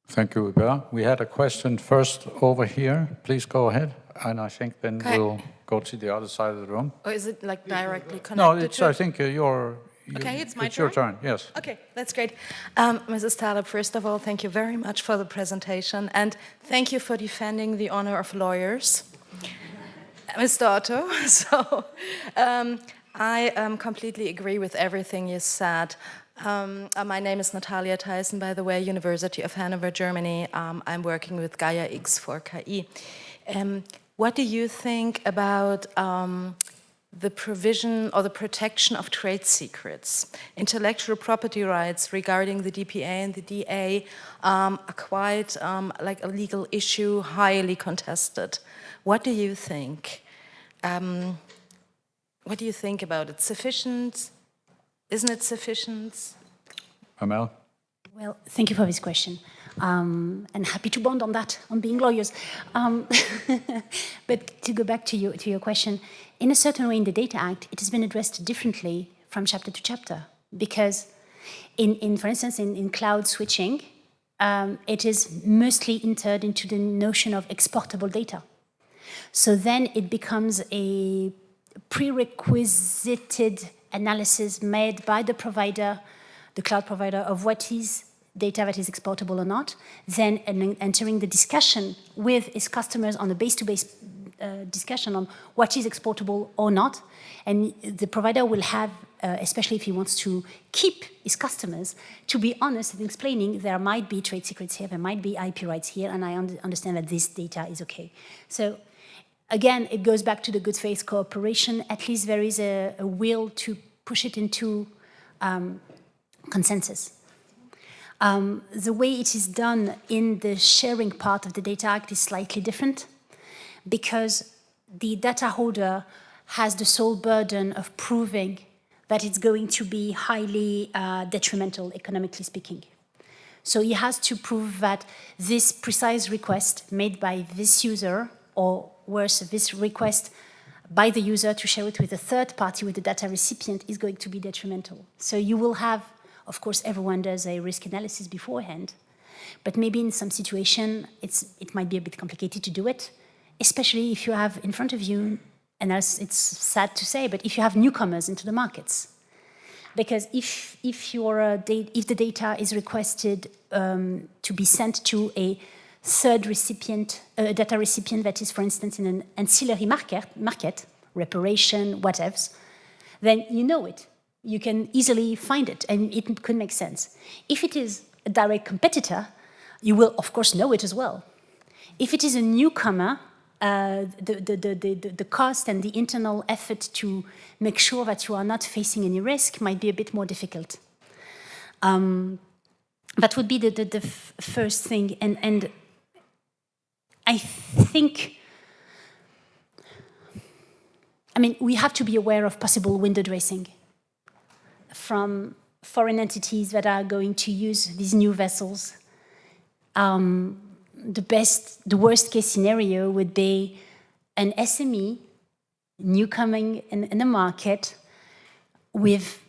Thank you, Hubert. We had a question first over here. Please go ahead. And I think then we'll go to the other side of the room. Or is it like directly connected? No, it's, I think okay, it's my turn? your turn, yes. Okay, that's great. Mrs. Taleb, first of all, thank you very much for the presentation, and thank you for defending the honor of lawyers. Mr. Otto, so I completely agree with everything you said. My name is Natalia Theissen, by the way, University of Hanover, Germany. I'm working with Gaia-X for KI. What do you think about the provision or the protection of trade secrets? Intellectual property rights regarding the DPA and the DA are quite like a legal issue, highly contested. What do you think? What do you think about it? Sufficient? Isn't it sufficient? Amal? Well, thank you for this question. And happy to bond on that, on being lawyers. But to go back to your question, in a certain way in the Data Act, it has been addressed differently from chapter to chapter. Because, for instance, in cloud switching, it is mostly entered into the notion of exportable data. So then it becomes a prerequisited analysis made by the provider, the cloud provider, of what is data that is exportable or not, then entering the discussion with his customers on a base-to-base discussion on what is exportable or not. And the provider will have, especially if he wants to keep his customers, to be honest in explaining there might be trade secrets here, there might be IP rights here, and I understand that this data is okay. So again, it goes back to the good faith cooperation. At least there is a will to push it into consensus. The way it is done in the sharing part of the Data Act is slightly different, because the data holder has the sole burden of proving that it's going to be highly detrimental, economically speaking. So he has to prove that this precise request made by this user, or worse, this request by the user to share it with a third party, with the data recipient, is going to be detrimental. So you will have, of course, everyone does a risk analysis beforehand, but maybe in some situation, it might be a bit complicated to do it, especially if you have in front of you, and it's sad to say, but if you have newcomers into the markets. Because if the data is requested to be sent to a third recipient, a data recipient that is, for instance, in an ancillary market, reparation, whatever, then you know it. You can easily find it, and it could make sense. If it is a direct competitor, you will, of course, know it as well. If it is a newcomer, the cost and the internal effort to make sure that you are not facing any risk might be a bit more difficult. That would be the first thing. And I think, I mean, we have to be aware of possible window dressing from foreign entities that are going to use these new vessels. The worst case scenario would be an SME newcoming in the market with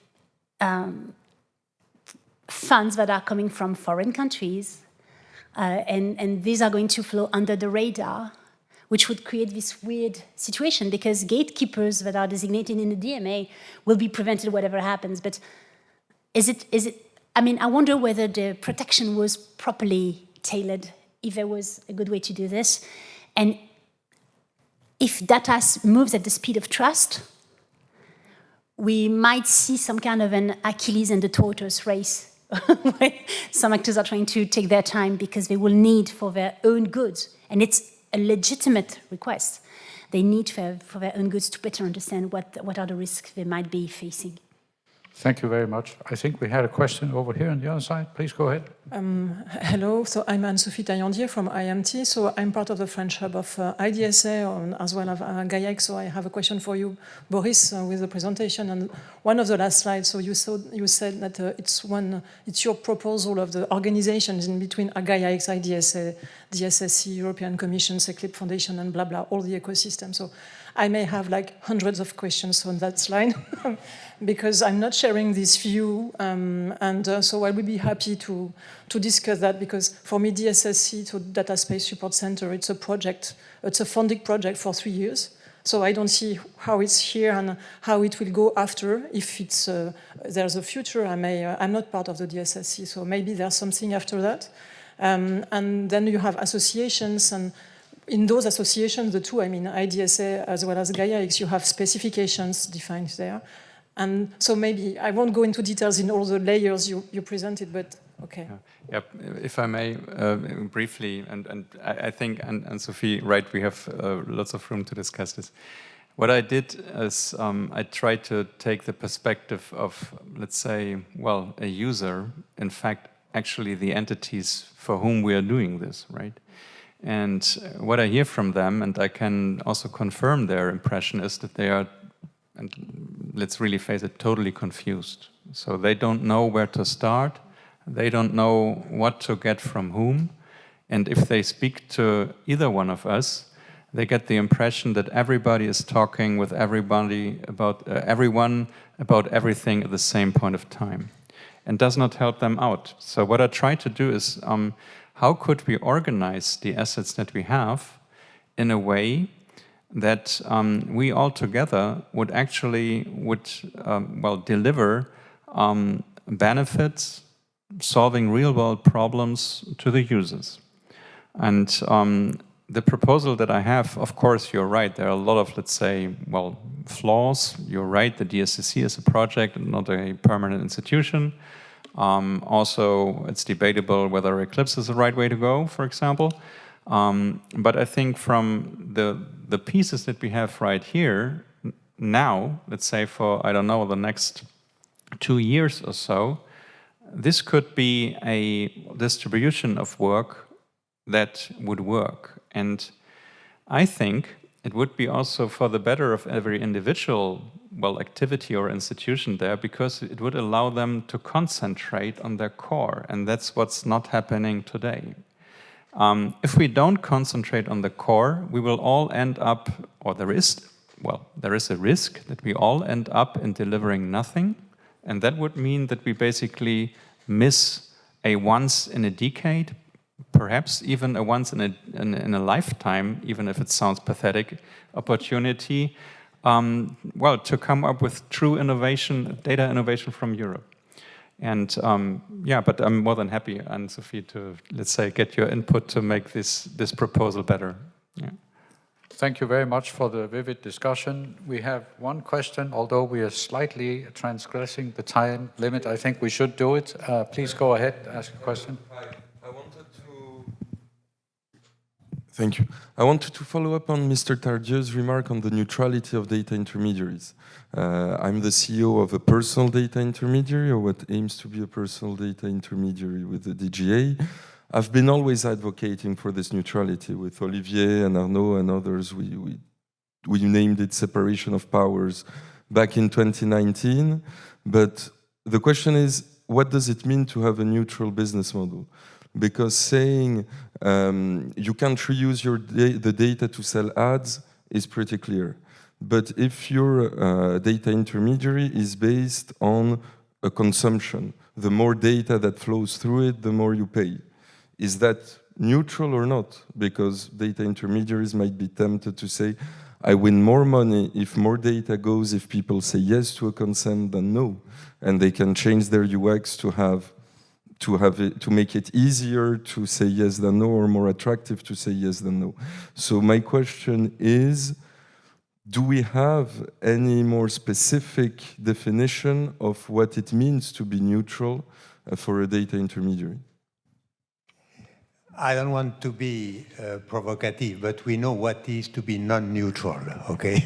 funds that are coming from foreign countries, and these are going to flow under the radar, which would create this weird situation, because gatekeepers that are designated in the DMA will be prevented whatever happens. But is it? I mean, I wonder whether the protection was properly tailored, if there was a good way to do this. And if data moves at the speed of trust, we might see some kind of an Achilles and the tortoise race, where some actors are trying to take their time because they will need for their own goods. And it's a legitimate request. They need for their own goods to better understand what are the risks they might be facing. Thank you very much. I think we had a question over here on the other side. Please go ahead. Hello, so I'm Anne-Sophie Taillandier from IMT. So I'm part of the French hub of IDSA as well as Gaia-X. So I have a question for you, Boris, with the presentation. And one of the last slides, so you said that it's your proposal of the organizations in between Gaia-X, IDSA, the SSC, European Commission, Eclipse Foundation, and blah, blah, all the ecosystem. So I may have like hundreds of questions on that slide because I'm not sharing this view. So I will be happy to discuss that, because for me, DSSC, so Data Space Support Center, it's a project, it's a funded project for 3 years. So I don't see how it's here and how it will go after. If it's there's a future, I'm not part of the DSSC, so maybe there's something after that. And then you have associations, and in those associations, the two, I mean, IDSA as well as Gaia-X, you have specifications defined there. And so maybe, I won't go into details in all the layers you presented, but okay. Yeah, if I may, briefly, and I think, and Sophie, right, we have lots of room to discuss this. What I did is I tried to take the perspective of, let's say, well, a user, in fact, actually the entities for whom we are doing this, right? And what I hear from them, and I can also confirm their impression, is that they are, and let's really face it, totally confused. So they don't know where to start, they don't know what to get from whom, and if they speak to either one of us, they get the impression that everybody is talking with everybody about everyone about everything at the same point of time, and does not help them out. So what I try to do is, how could we organize the assets that we have in a way that we all together would actually deliver benefits, solving real-world problems to the users. And the proposal that I have, of course, you're right, there are a lot of, let's say, flaws. You're right, the DSCC is a project, not a permanent institution. Also, it's debatable whether Eclipse is the right way to go, for example. But I think from the pieces that we have right here, now, let's say for, I don't know, the next 2 years or so, this could be a distribution of work that would work. And I think it would be also for the better of every individual, activity or institution there, because it would allow them to concentrate on their core. And that's what's not happening today. If we don't concentrate on the core, we will all end up, or there is a risk that we all end up in delivering nothing. And that would mean that we basically miss a once in a decade, perhaps even a once in a lifetime, even if it sounds pathetic, opportunity, to come up with true innovation, data innovation from Europe. And but I'm more than happy, Anne-Sophie, to, let's say, get your input to make this proposal better. Yeah. Thank you very much for the vivid discussion. We have one question, although we are slightly transgressing the time limit. I think we should do it. Please go ahead, ask a question. I wanted to... Thank you. I wanted to follow up on Mr. Tardieu's remark on the neutrality of data intermediaries. I'm the CEO of a personal data intermediary, or what aims to be a personal data intermediary with the DGA. I've been always advocating for this neutrality with Olivier and Arnaud and others. We named it separation of powers back in 2019. But the question is, what does it mean to have a neutral business model? Because saying you can't reuse the data to sell ads is pretty clear. But if your data intermediary is based on a consumption, the more data that flows through it, the more you pay. Is that neutral or not? Because data intermediaries might be tempted to say, I win more money if more data goes, if people say yes to a consent than no. And they can change their UX to make it easier to say yes than no, or more attractive to say yes than no. So my question is, do we have any more specific definition of what it means to be neutral for a data intermediary? I don't want to be provocative, but we know what is to be non-neutral, okay?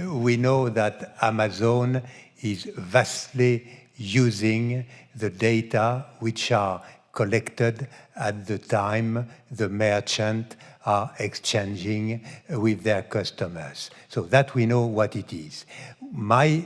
We know that Amazon is vastly using the data which are collected at the time the merchant are exchanging with their customers. So that we know what it is. My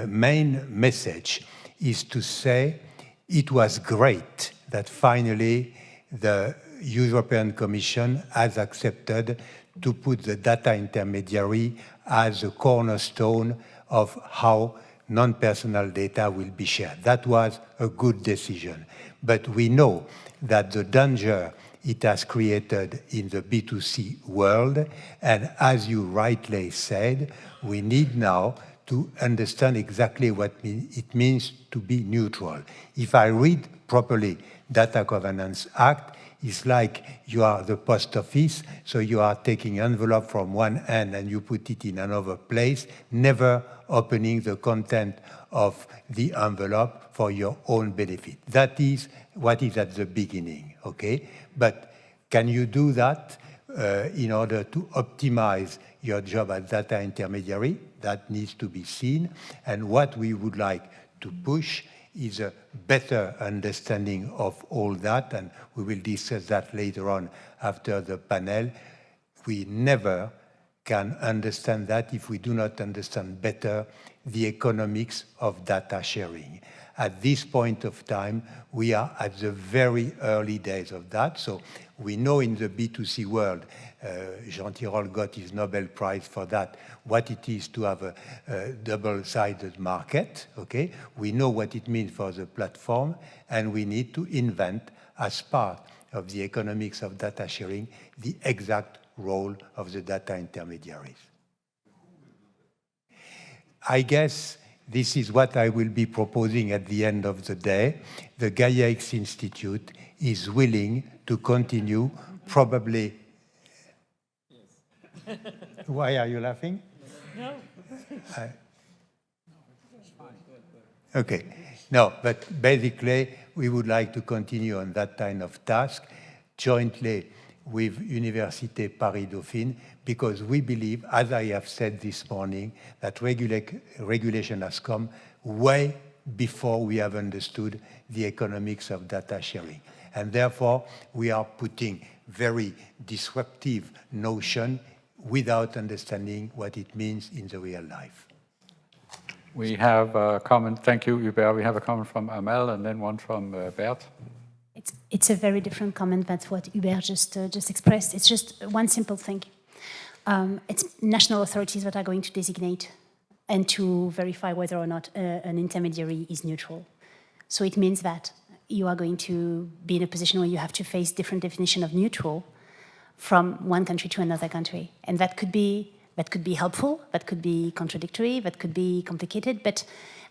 main message is to say it was great that finally the European Commission has accepted to put the data intermediary as a cornerstone of how non-personal data will be shared. That was a good decision. But we know that the danger it has created in the B2C world, and as you rightly said, we need now to understand exactly what it means to be neutral. If I read properly Data Governance Act, it's like you are the post office, so you are taking envelope from one end and you put it in another place, never opening the content of the envelope for your own benefit. That is what is at the beginning, okay? But can you do that in order to optimize your job as data intermediary? That needs to be seen. And what we would like to push is a better understanding of all that, and we will discuss that later on after the panel. We never can understand that if we do not understand better the economics of data sharing. At this point of time, we are at the very early days of that. So we know in the B2C world, Jean Tirole got his Nobel Prize for that, what it is to have a double-sided market, okay? We know what it means for the platform, and we need to invent, as part of the economics of data sharing, the exact role of the data intermediaries. I guess this is what I will be proposing at the end of the day. The Gaia-X Institute is willing to continue, probably. Why are you laughing? No. Okay. No, but basically, we would like to continue on that kind of task jointly with Université Paris-Dauphine, because we believe, as I have said this morning, that regulation has come way before we have understood the economics of data sharing. And therefore, we are putting very disruptive notion without understanding what it means in the real life. We have a comment, thank you, Hubert. We have a comment from Amal and then one from Bert. It's a very different comment than what Hubert just expressed. It's just one simple thing. It's national authorities that are going to designate and to verify whether or not an intermediary is neutral. So it means that you are going to be in a position where you have to face different definition of neutral from one country to another country. And that could be helpful, that could be contradictory, that could be complicated, but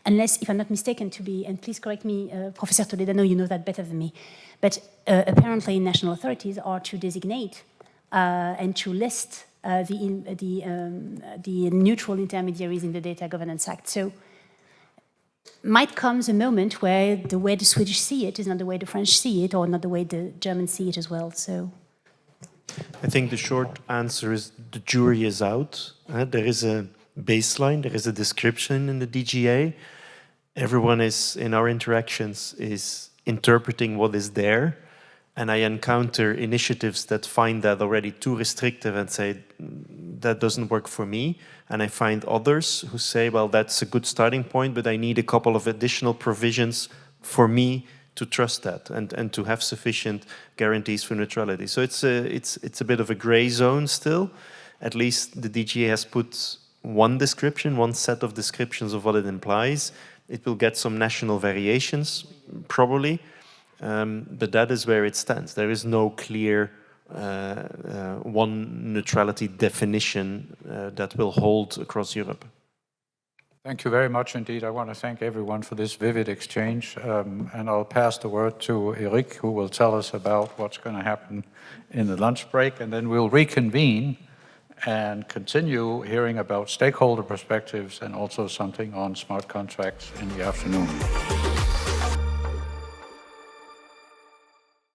unless, if I'm not mistaken, and please correct me, Professor Taleb, I know you know that better than me, but apparently national authorities are to designate and to list the neutral intermediaries in the Data Governance Act. So might come a moment where the way the Swedish see it is not the way the French see it, or not the way the Germans see it as well. So I think the short answer is the jury is out. There is a baseline, there is a description in the DGA. Everyone is, in our interactions, is interpreting what is there. And I encounter initiatives that find that already too restrictive and say, that doesn't work for me. And I find others who say, well, that's a good starting point, but I need a couple of additional provisions for me to trust that and to have sufficient guarantees for neutrality. So it's a bit of a gray zone still. At least the DGA has put one description, one set of descriptions of what it implies. It will get some national variations, probably, but that is where it stands. There is no clear one neutrality definition that will hold across Europe. Thank you very much indeed. I want to thank everyone for this vivid exchange, and I'll pass the word to Eric, who will tell us about what's going to happen in the lunch break, and then we'll reconvene and continue hearing about stakeholder perspectives and also something on smart contracts in the afternoon.